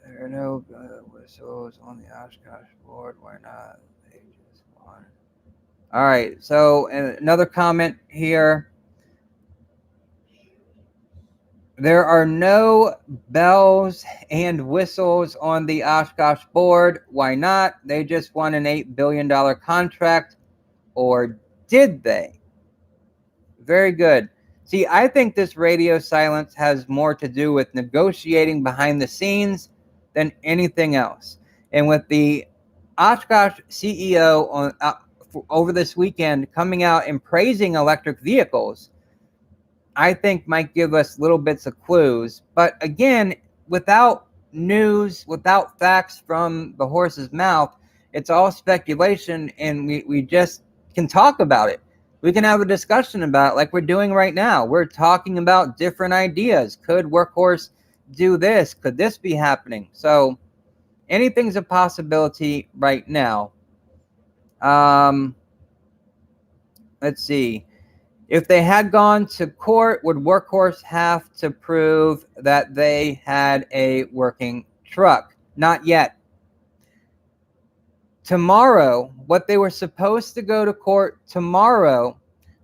[SPEAKER 1] There are no whistles on the Oshkosh board. Why not? They just want. All right. So another comment here. There are no bells and whistles on the Oshkosh board. Why not? They just won an $8 billion contract. Or did they? Very good. See, I think this radio silence has more to do with negotiating behind the scenes than anything else. And with the Oshkosh CEO on over this weekend coming out and praising electric vehicles, I think might give us little bits of clues. But again, without news, without facts from the horse's mouth, it's all speculation, and we just can talk about it. We can have a discussion about it like we're doing right now. We're talking about different ideas. Could Workhorse do this? Could this be happening? So anything's a possibility right now. Let's see. If they had gone to court, would Workhorse have to prove that they had a working truck? Not yet. Tomorrow, what they were supposed to go to court tomorrow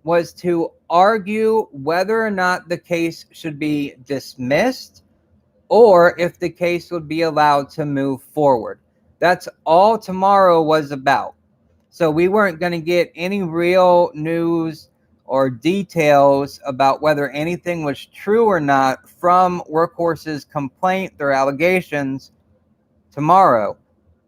[SPEAKER 1] was to argue whether or not the case should be dismissed or if the case would be allowed to move forward. That's all tomorrow was about. So we weren't going to get any real news or details about whether anything was true or not from Workhorse's complaint, their allegations, tomorrow.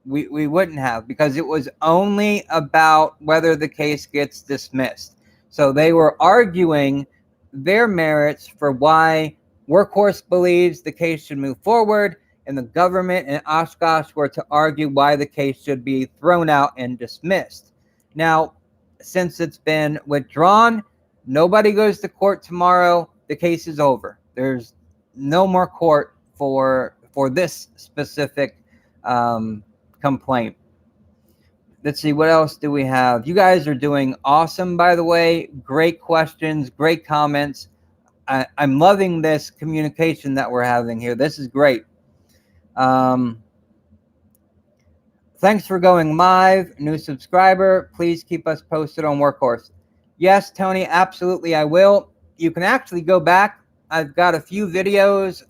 [SPEAKER 1] We wouldn't have, because it was only about whether the case gets dismissed. So they were arguing their merits for why Workhorse believes the case should move forward, and the government and Oshkosh were to argue why the case should be thrown out and dismissed. Now, since it's been withdrawn, nobody goes to court tomorrow. The case is over. There's no more court for this specific complaint. Let's see, what else do we have? You guys are doing awesome, by the way. Great questions, great comments. I'm loving this communication that we're having here. This is great. Thanks for going live. New subscriber, please keep us posted on Workhorse. Yes, Tony, absolutely, I will. You can actually go back. I've got a few videos,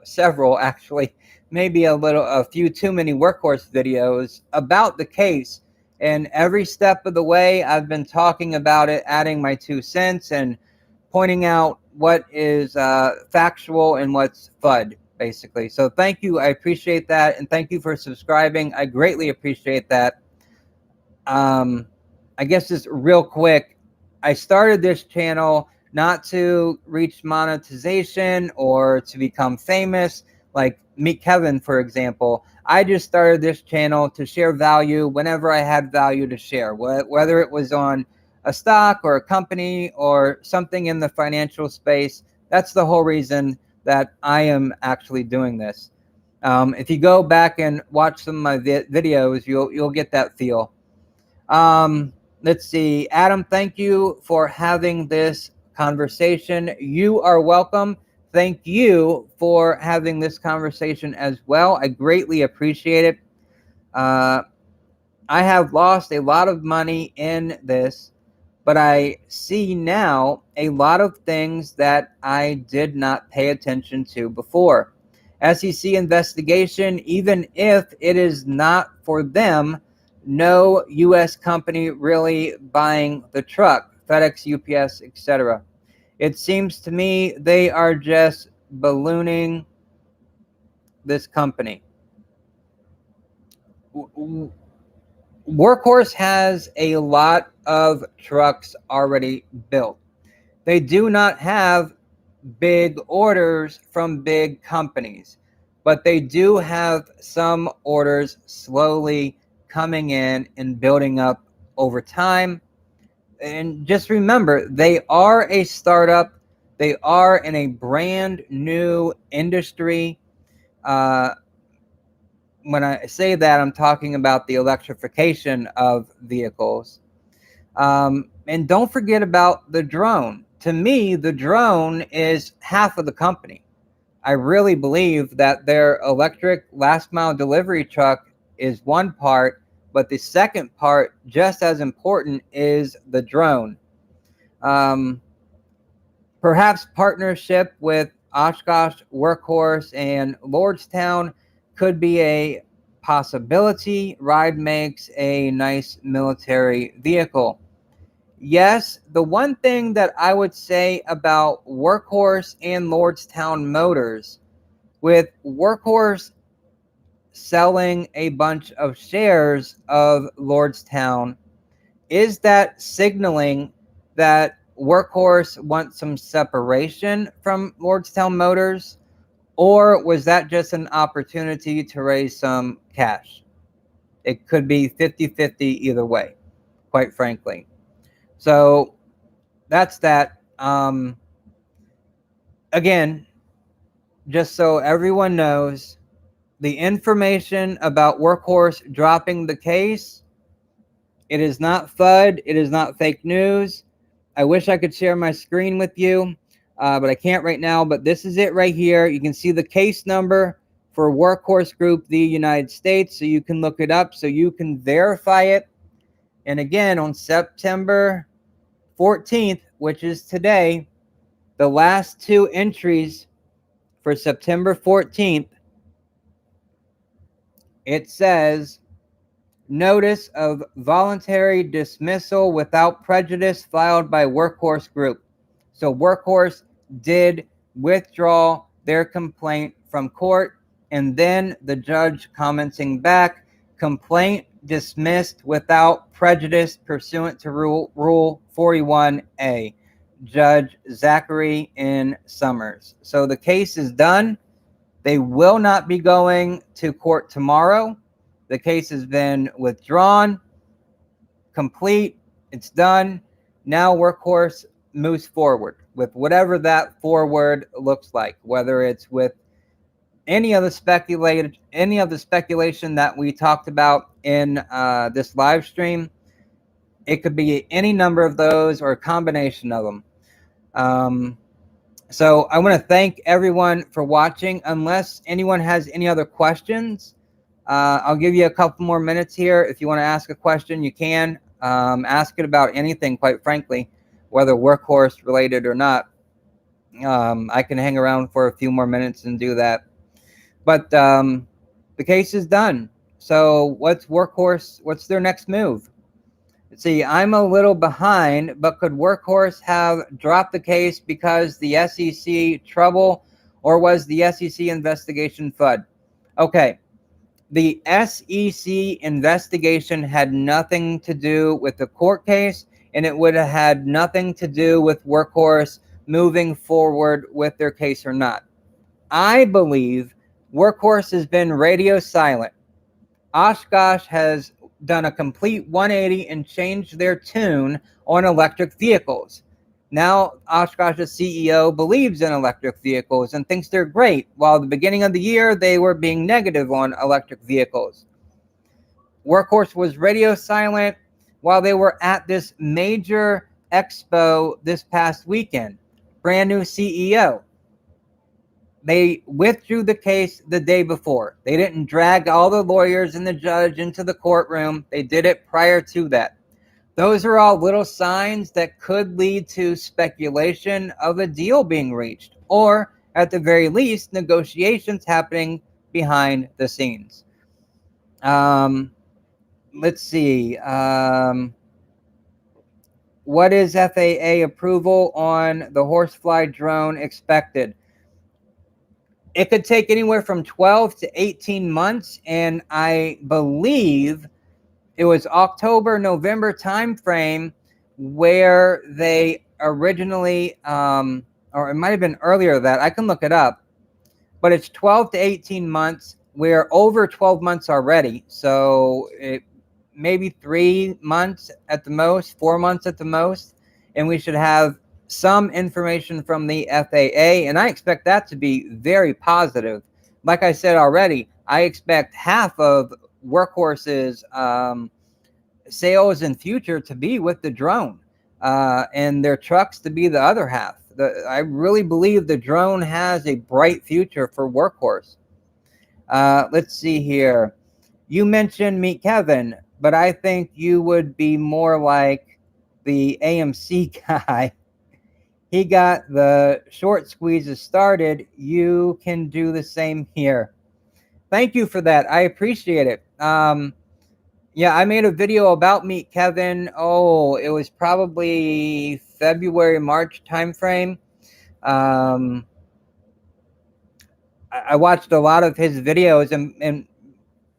[SPEAKER 1] several actually, maybe a few too many Workhorse videos about the case. And every step of the way, I've been talking about it, adding my 2 cents and pointing out what is factual and what's FUD, basically. So thank you. I appreciate that. And thank you for subscribing. I greatly appreciate that. I guess just real quick, I started this channel not to reach monetization or to become famous, like meet Kevin, for example. I just started this channel to share value whenever I had value to share, whether it was on a stock or a company or something in the financial space. That's the whole reason that I am actually doing this. If you go back and watch some of my videos, you'll get that feel. Let's see. Adam, thank you for having this conversation. You are welcome. Thank you for having this conversation as well. I greatly appreciate it. I have lost a lot of money in this, but I see now a lot of things that I did not pay attention to before. SEC investigation, even if it is not for them, no U.S. company really buying the truck, FedEx, UPS, etc. It seems to me they are just ballooning this company. Workhorse has a lot of trucks already built. They do not have big orders from big companies, but they do have some orders slowly coming in and building up over time. And just remember, they are a startup. They are in a brand new industry. When I say that, I'm talking about the electrification of vehicles. And don't forget about the drone. To me, the drone is half of the company. I really believe that their electric last mile delivery truck is one part, but the second part, just as important, is the drone. Perhaps partnership with Oshkosh, Workhorse, and Lordstown could be a possibility. Ride makes a nice military vehicle. Yes, the one thing that I would say about Workhorse and Lordstown Motors, with Workhorse selling a bunch of shares of Lordstown, is that signaling that Workhorse wants some separation from Lordstown Motors, or was that just an opportunity to raise some cash? It could be 50-50 either way, quite frankly. So that's that. Again, just so everyone knows, the information about Workhorse dropping the case, it is not FUD. It is not fake news. I wish I could share my screen with you, but I can't right now. But this is it right here. You can see the case number for Workhorse Group, the United States, so you can look it up, so you can verify it. And again, on September 14th, which is today, the last two entries for September 14th, it says, notice of voluntary dismissal without prejudice filed by Workhorse Group. So Workhorse did withdraw their complaint from court, and then the judge commenting back, complaint dismissed without prejudice pursuant to Rule 41A. Judge Zachary N. Summers. So the case is done. They will not be going to court tomorrow. The case has been withdrawn, complete, it's done. Now Workhorse moves forward with whatever that forward looks like, whether it's with any of the speculation that we talked about in this live stream. It could be any number of those or a combination of them. So I want to thank everyone for watching. Unless anyone has any other questions, I'll give you a couple more minutes here. If you want to ask a question, you can. Ask it about anything, quite frankly, whether Workhorse related or not. I can hang around for a few more minutes and do that. But the case is done. So what's Workhorse? What's their next move? See, I'm a little behind, but could Workhorse have dropped the case because the SEC trouble, or was the SEC investigation FUD? Okay, the SEC investigation had nothing to do with the court case, and it would have had nothing to do with Workhorse moving forward with their case or not. I believe Workhorse has been radio silent. Oshkosh has done a complete 180 and changed their tune on electric vehicles. Now Oshkosh's CEO believes in electric vehicles and thinks they're great, while at the beginning of the year they were being negative on electric vehicles. Workhorse was radio silent while they were at this major expo this past weekend. Brand new CEO. They withdrew the case the day before. They didn't drag all the lawyers and the judge into the courtroom. They did it prior to that. Those are all little signs that could lead to speculation of a deal being reached, or at the very least, negotiations happening behind the scenes. Let's see. What is FAA approval on the Horsefly drone expected? it could take anywhere from 12 to 18 months. And I believe it was October, November timeframe where they originally, or it might have been earlier than that. I can look it up, but it's 12 to 18 months. We're over 12 months already. So it maybe 3 months at the most, 4 months at the most. And we should have some information from the FAA. And I expect that to be very positive. Like I said already, I expect half of Workhorse's sales in future to be with the drone, and their trucks to be the other half. I really believe the drone has a bright future for Workhorse. Let's see here. You mentioned Meet Kevin, but I think you would be more like the AMC guy. He got the short squeezes started. You can do the same here. Thank you for that. I appreciate it. Yeah, I made a video about Meet Kevin. Oh, it was probably February, March timeframe. I watched a lot of his videos, and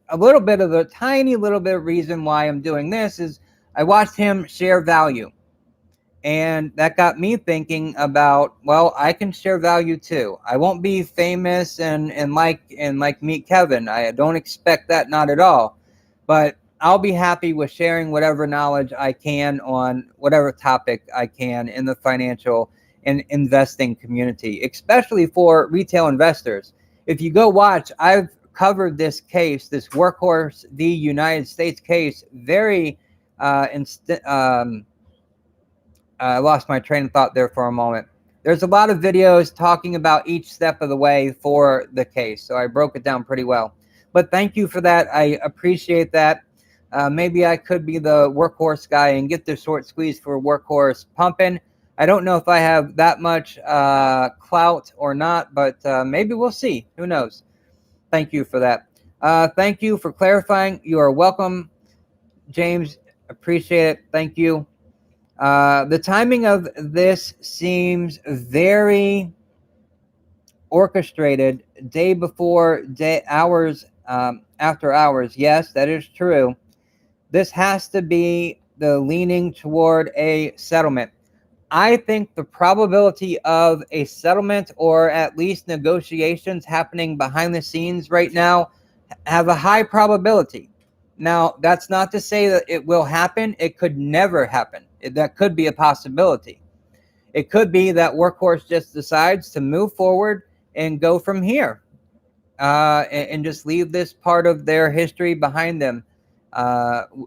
[SPEAKER 1] a little bit of the tiny little bit of reason why I'm doing this is I watched him share value. And that got me thinking about, well, I can share value too. I won't be famous and like Meet Kevin. I don't expect that, not at all. But I'll be happy with sharing whatever knowledge I can on whatever topic I can in the financial and investing community, especially for retail investors. If you go watch, I've covered this case, this Workhorse v. United States case, very I lost my train of thought there for a moment. There's a lot of videos talking about each step of the way for the case, so I broke it down pretty well. But thank you for that. I appreciate that. Maybe I could be the Workhorse guy and get the short squeeze for Workhorse pumping. I don't know if I have that much clout or not, but maybe we'll see. Who knows? Thank you for that. Thank you for clarifying. You are welcome, James. Appreciate it. Thank you. The timing of this seems very orchestrated, day before day, hours after hours. Yes, that is true. This has to be the leaning toward a settlement. I think the probability of a settlement, or at least negotiations happening behind the scenes right now, have a high probability. Now, that's not to say that it will happen. It could never happen. That could be a possibility. It could be that Workhorse just decides to move forward and go from here, and just leave this part of their history behind them.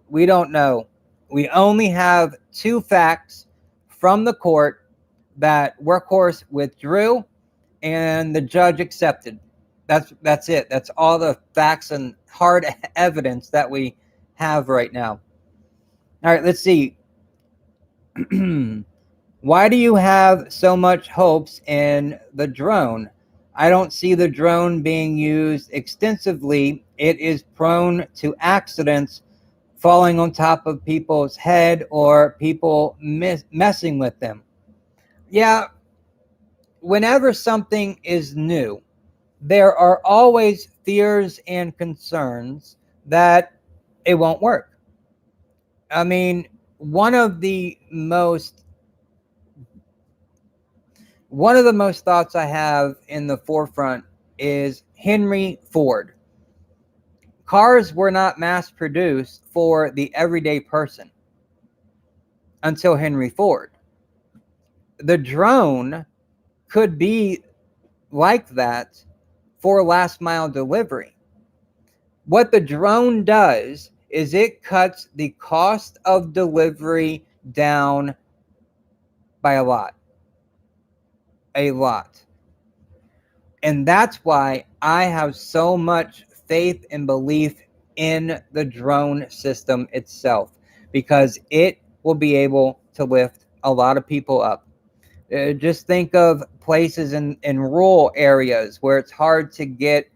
[SPEAKER 1] We don't know. We only have 2 facts from the court that Workhorse withdrew and the judge accepted. That's it. That's all the facts and hard evidence that we have right now. All right, let's see. Why do you have so much hopes in the drone? I don't see the drone being used extensively. It is prone to accidents, falling on top of people's head or people messing with them. Yeah, whenever something is new, there are always fears and concerns that it won't work. I mean, one of the most thoughts I have in the forefront is Henry Ford. Cars were not mass produced for the everyday person until Henry Ford. The drone could be like that for last mile delivery. What the drone does is it cuts the cost of delivery down by a lot. And that's why I have so much faith and belief in the drone system itself, because it will be able to lift a lot of people up. Just think of places in rural areas where it's hard to get,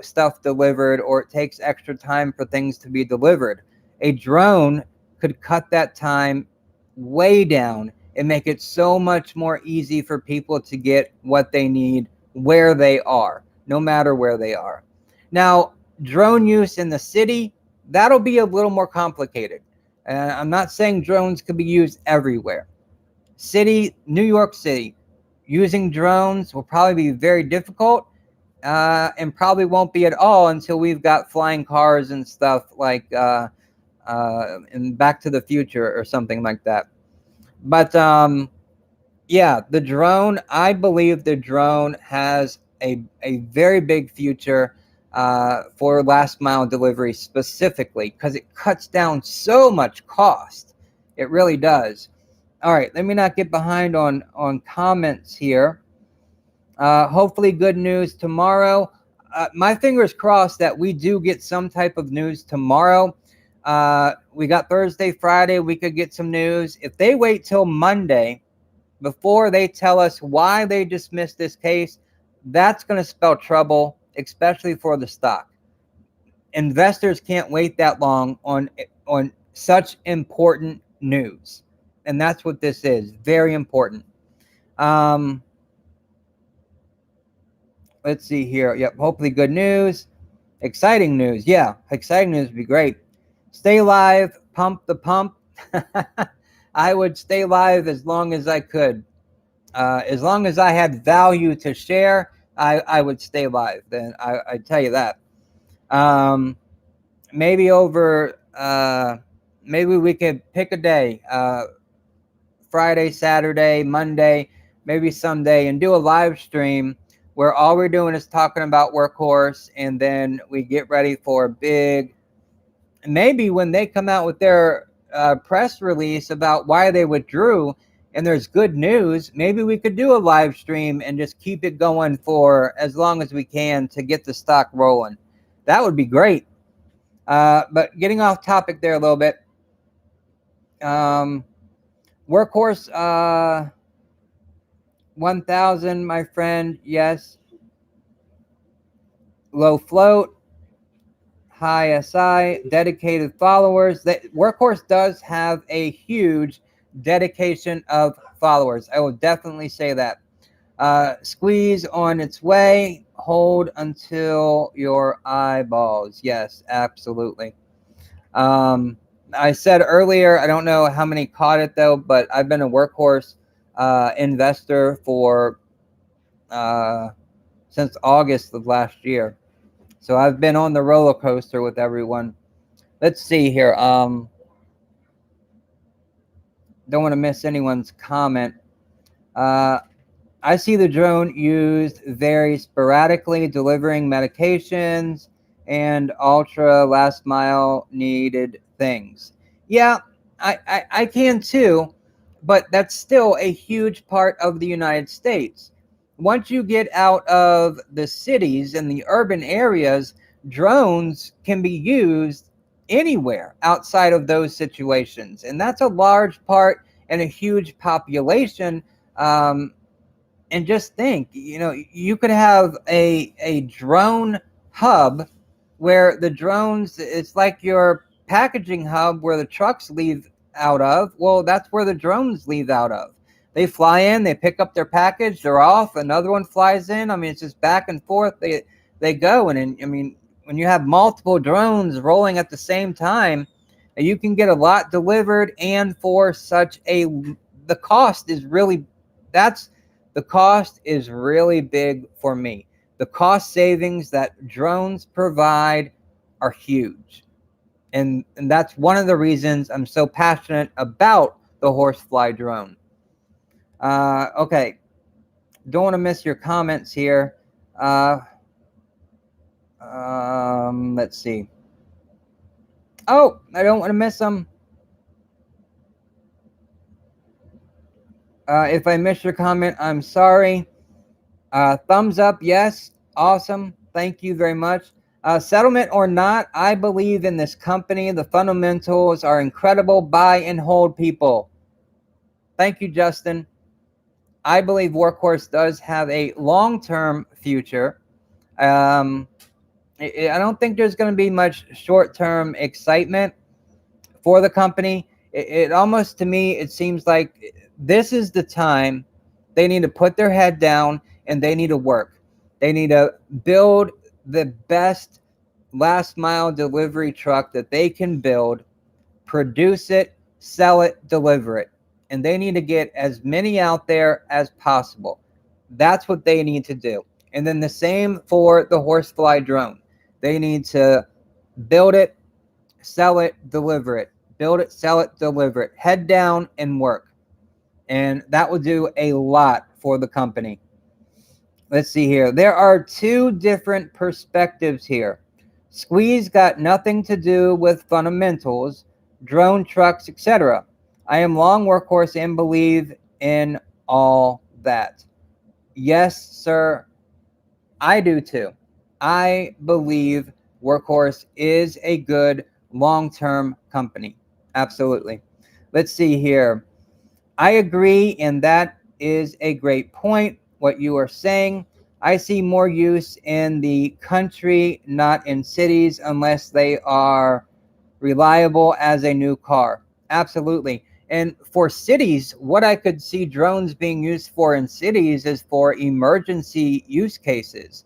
[SPEAKER 1] stuff delivered, or it takes extra time for things to be delivered. A drone could cut that time way down and make it so much more easy for people to get what they need where they are. no matter where they are. Now, drone use in the city, that'll be a little more complicated. I'm not saying drones could be used everywhere. New York City, using drones will probably be very difficult, and probably won't be at all until we've got flying cars and stuff like in Back to the Future or something like that. But yeah, the drone, I believe the drone has a very big future for last mile delivery specifically, because it cuts down so much cost. It really does. All right, let me not get behind on comments here. Hopefully good news tomorrow. My fingers crossed that we do get some type of news tomorrow. We got Thursday, Friday, we could get some news. If they wait till Monday before they tell us why they dismissed this case, that's going to spell trouble, especially for the stock. Investors can't wait that long on such important news. And that's what this is. Very important. Let's see here. Yep, hopefully good news. Exciting news. Yeah, exciting news would be great. Stay live, pump the pump. I would stay live as long as I could. As long as I had value to share, I would stay live. Then I tell you that. Maybe maybe we could pick a day. Friday, Saturday, Monday, maybe someday, and do a live stream where all we're doing is talking about Workhorse, and then we get ready for a big, maybe when they come out with their press release about why they withdrew and there's good news, maybe we could do a live stream and just keep it going for as long as we can to get the stock rolling. That would be great. But getting off topic there a little bit. Workhorse 1000, my friend. Yes. Low float, high SI, dedicated followers. Workhorse does have a huge dedication of followers. I will definitely say that. Squeeze on its way. Hold until your eyeballs. Yes, absolutely. I said earlier, I don't know how many caught it though, but I've been a Workhorse investor for since August of last year. So I've been on the roller coaster with everyone. Let's see here. Don't want to miss anyone's comment. I see the drone used very sporadically, delivering medications and ultra last mile needed things. Yeah, I can too, but that's still a huge part of the United States. Once you get out of the cities and the urban areas, drones can be used anywhere outside of those situations. And that's a large part and a huge population. And just think, you could have a drone hub where the drones, it's like your packaging hub where the trucks leave out of. Well, that's where the drones leave out of. They fly in, they pick up their package, they're off, another one flies in. I mean, it's just back and forth. They go. And I mean, when you have multiple drones rolling at the same time, you can get a lot delivered. And for the cost is really big for me. The cost savings that drones provide are huge. And that's one of the reasons I'm so passionate about the Horsefly drone. Okay. Don't want to miss your comments here. Let's see. Oh, I don't want to miss them. If I missed your comment, I'm sorry. Thumbs up, yes. Awesome. Thank you very much. Settlement or not, I believe in this company. The fundamentals are incredible. Buy and hold, people. Thank you, Justin. I believe Workhorse does have a long-term future. I don't think there's going to be much short-term excitement for the company. It almost, to me, it seems like this is the time they need to put their head down and they need to work. They need to build the best last mile delivery truck that they can build, produce it, sell it, deliver it. And they need to get as many out there as possible. That's what they need to do. And then the same for the horsefly drone. They need to build it, sell it, deliver it. Build it, sell it, deliver it. Head down and work. And that will do a lot for the company. Let's see here. There are two different perspectives here. Squeeze got nothing to do with fundamentals, drone trucks, etc. I am long Workhorse and believe in all that. Yes, sir, I do too. I believe Workhorse is a good long-term company. Absolutely. Let's see here. I agree, and that is a great point, what you are saying. I see more use in the country, not in cities, unless they are reliable as a new car. Absolutely. And for cities, what I could see drones being used for in cities is for emergency use cases.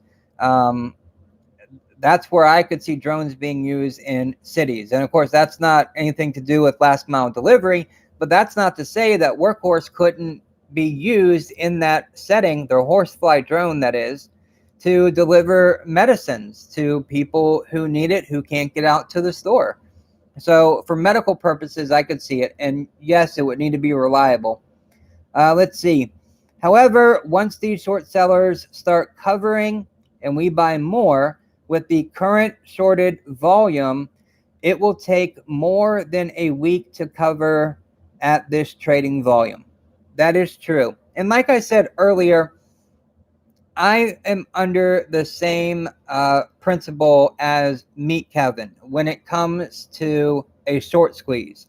[SPEAKER 1] That's where I could see drones being used in cities. And of course, that's not anything to do with last mile delivery, but that's not to say that Workhorse couldn't be used in that setting, their horsefly drone that is, to deliver medicines to people who need it, who can't get out to the store. So for medical purposes, I could see it. And yes, it would need to be reliable. Let's see. However, once these short sellers start covering and we buy more, with the current shorted volume, it will take more than a week to cover at this trading volume. That is true. And like I said earlier, I am under the same principle as Meet Kevin when it comes to a short squeeze.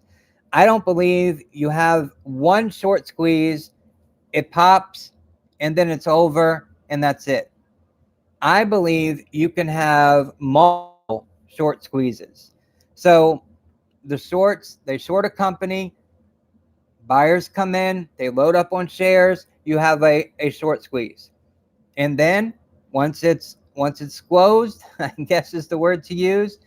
[SPEAKER 1] I don't believe you have one short squeeze, it pops, and then it's over, and that's it. I believe you can have multiple short squeezes. So the shorts, they short a company, buyers come in, they load up on shares, you have a short squeeze. And then once it's closed, I guess is the word to use,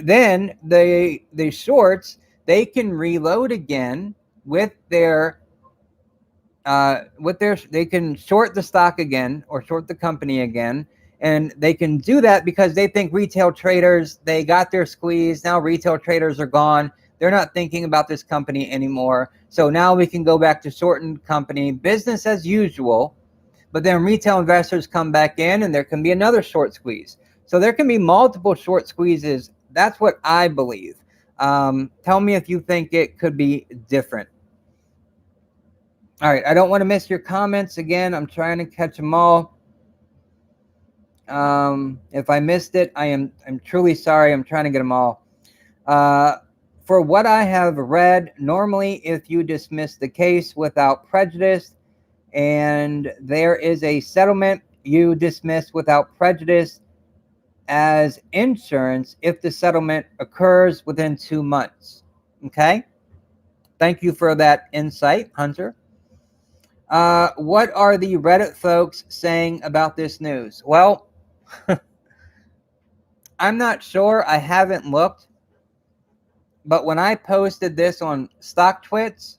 [SPEAKER 1] then the shorts, they can reload again with their they can short the stock again or short the company again. And they can do that because they think retail traders, they got their squeeze. Now retail traders are gone. They're not thinking about this company anymore. So now we can go back to shortened company, business as usual. But then retail investors come back in and there can be another short squeeze. So there can be multiple short squeezes. That's what I believe. Tell me if you think it could be different. All right, I don't want to miss your comments. Again, I'm trying to catch them all. If I missed it, I'm truly sorry. I'm trying to get them all. For what I have read, normally if you dismiss the case without prejudice and there is a settlement, you dismiss without prejudice as insurance if the settlement occurs within 2 months. Okay? Thank you for that insight, Hunter. What are the Reddit folks saying about this news? Well, I'm not sure. I haven't looked. But when I posted this on StockTwits,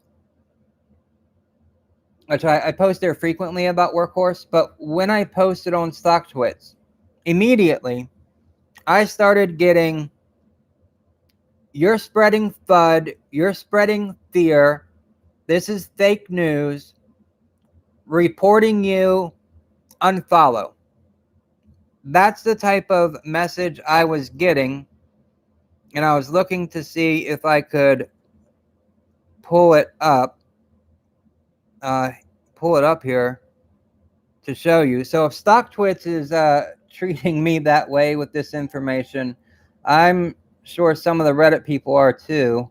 [SPEAKER 1] which I post there frequently about Workhorse, but when I posted on StockTwits, immediately I started getting, you're spreading FUD, you're spreading fear, this is fake news, reporting you, unfollow. That's the type of message I was getting, and I was looking to see if I could pull it up here to show you. So if StockTwits is treating me that way with this information, I'm sure some of the Reddit people are too.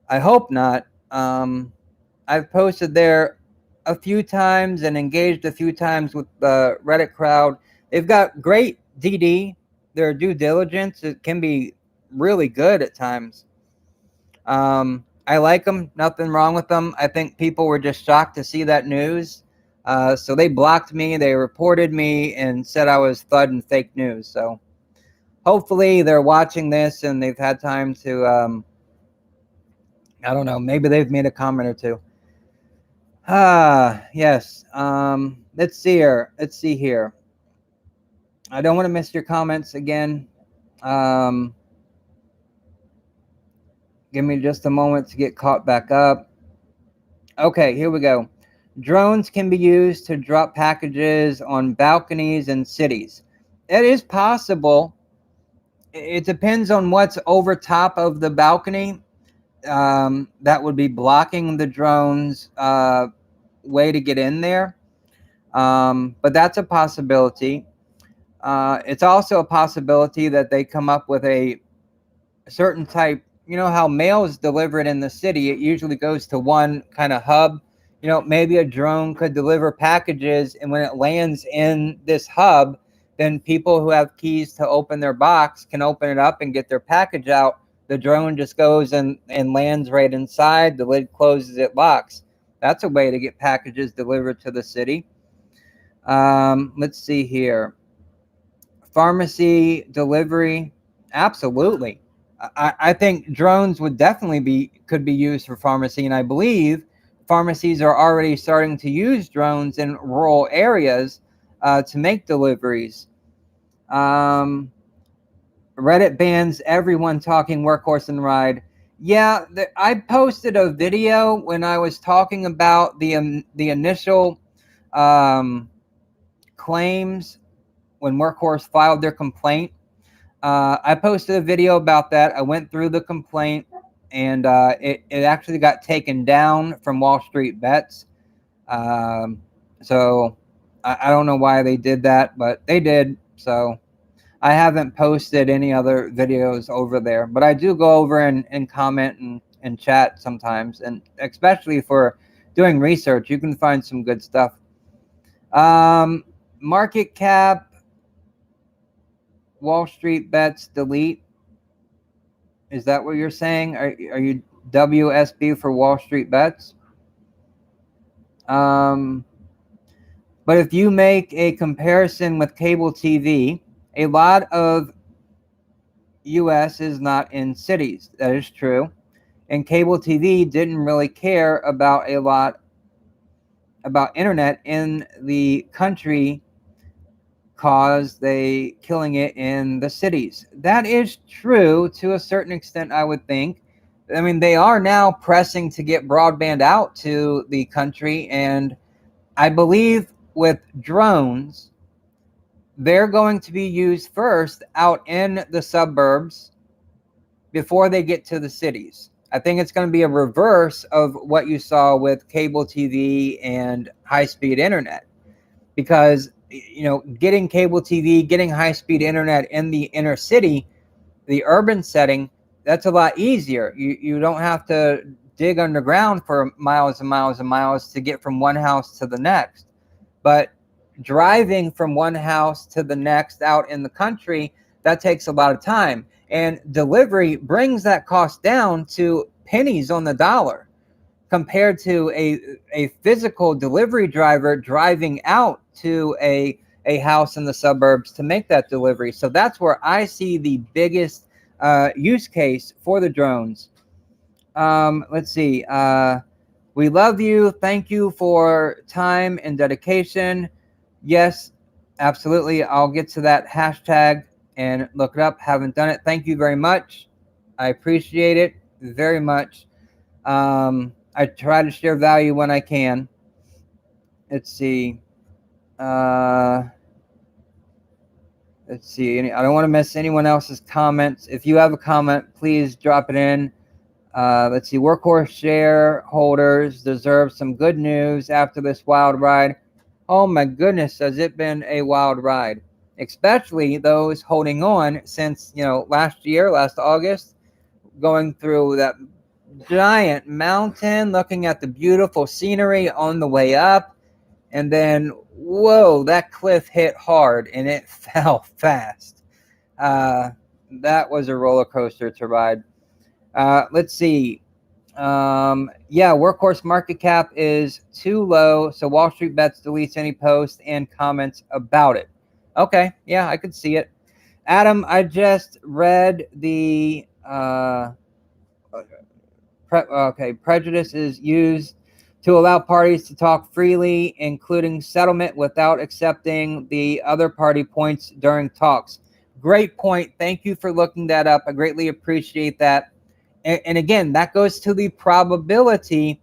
[SPEAKER 1] I hope not. I've posted there a few times and engaged a few times with the Reddit crowd. They've got great DD. Their due diligence, it can be really good at times. I like them. Nothing wrong with them. I think people were just shocked to see that news. So they blocked me, they reported me, and said I was FUD and fake news. So hopefully they're watching this and they've had time to, I don't know, maybe they've made a comment or two. Yes. Let's see here. I don't want to miss your comments again. Give me just a moment to get caught back up. Okay, here we go. Drones can be used to drop packages on balconies in cities. It is possible. It depends on what's over top of the balcony. That would be blocking the drone's way to get in there. But that's a possibility. It's also a possibility that they come up with a certain type. You know how mail is delivered in the city, it usually goes to one kind of hub. You know, maybe a drone could deliver packages, and when it lands in this hub, then people who have keys to open their box can open it up and get their package out. The drone just goes and lands right inside. The lid closes, it locks. That's a way to get packages delivered to the city. Let's see here. Pharmacy delivery, absolutely. I think drones would definitely could be used for pharmacy, and I believe pharmacies are already starting to use drones in rural areas to make deliveries. Reddit bans everyone talking Workhorse and Ride. Yeah, I posted a video when I was talking about the initial claims when Workhorse filed their complaint. I posted a video about that. I went through the complaint, and it actually got taken down from Wall Street Bets. So I don't know why they did that, but they did. So I haven't posted any other videos over there, but I do go over and comment and chat sometimes, and especially for doing research, you can find some good stuff. Market cap, Wall Street Bets delete. Is that what you're saying? Are you WSB for Wall Street Bets? But if you make a comparison with cable TV, a lot of US is not in cities. That is true. And cable TV didn't really care about a lot about internet in the country, cause they killing it in the cities. That is true to a certain extent, I would think. I mean, they are now pressing to get broadband out to the country, and I believe with drones, they're going to be used first out in the suburbs before they get to the cities. I think it's going to be a reverse of what you saw with cable TV and high-speed internet, because you know, getting cable TV, getting high-speed internet in the inner city, the urban setting, that's a lot easier. You don't have to dig underground for miles and miles and miles to get from one house to the next. But driving from one house to the next out in the country, that takes a lot of time. And delivery brings that cost down to pennies on the dollar compared to a physical delivery driver driving out to a house in the suburbs to make that delivery. So that's where I see the biggest use case for the drones. Let's see. We love you. Thank you for time and dedication. Yes, absolutely. I'll get to that hashtag and look it up. Haven't done it. Thank you very much. I appreciate it very much. I try to share value when I can. Let's see. Let's see. I don't want to miss anyone else's comments. If you have a comment, please drop it in. Let's see. Workhorse shareholders deserve some good news after this wild ride. Oh my goodness, has it been a wild ride? Especially those holding on since, last August, going through that giant mountain, looking at the beautiful scenery on the way up, and then whoa, that cliff hit hard and it fell fast. That was a roller coaster to ride. Let's see. Yeah, Workhorse market cap is too low, so Wall Street Bets deletes any posts and comments about it. Okay, yeah, I could see it. Adam, I just read the prejudice is used to allow parties to talk freely, including settlement, without accepting the other party points during talks. Great point. Thank you for looking that up. I greatly appreciate that. And again, that goes to the probability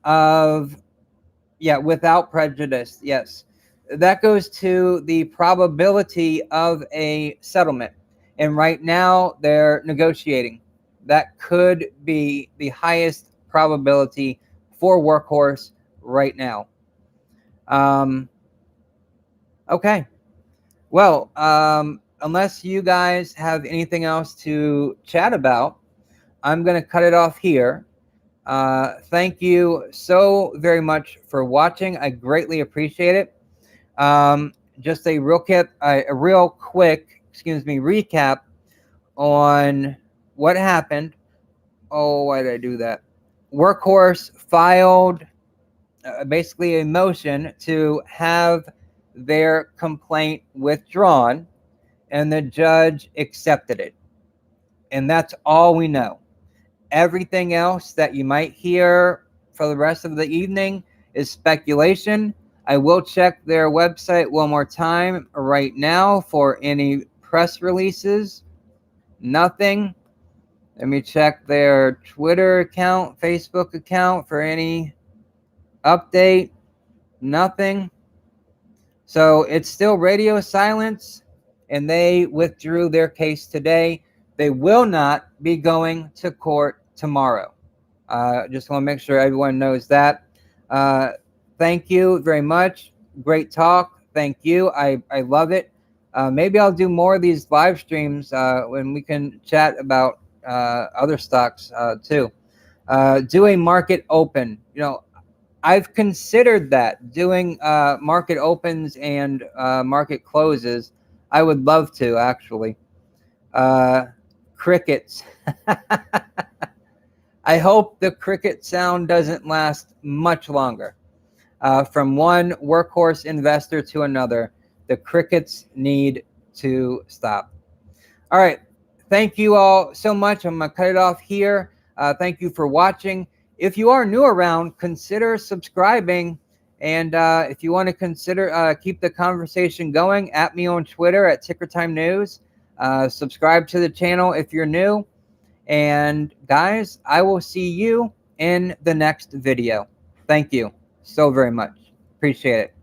[SPEAKER 1] of, yeah, without prejudice. Yes. That goes to the probability of a settlement. And right now they're negotiating. That could be the highest probability for Workhorse right now. Okay. Well, unless you guys have anything else to chat about, I'm going to cut it off here. Thank you so very much for watching. I greatly appreciate it. Just a real quick, recap on what happened. Oh, why did I do that? Workhorse filed basically a motion to have their complaint withdrawn, and the judge accepted it. And that's all we know. Everything else that you might hear for the rest of the evening is speculation. I will check their website one more time right now for any press releases. Nothing. Let me check their Twitter account, Facebook account for any update. Nothing. So it's still radio silence, and they withdrew their case today. They will not be going to court tomorrow. Just want to make sure everyone knows that. Thank you very much. Great talk. Thank you. I love it. Maybe I'll do more of these live streams when we can chat about other stocks too. Do a market open. You know, I've considered that, doing market opens and market closes. I would love to, actually. Crickets. I hope the cricket sound doesn't last much longer. From one Workhorse investor to another, the crickets need to stop. All right. Thank you all so much. I'm going to cut it off here. Thank you for watching. If you are new around, consider subscribing. And if you want to consider keep the conversation going, at me on Twitter at TickerTime News. Subscribe to the channel if you're new. And guys, I will see you in the next video. Thank you so very much. Appreciate it.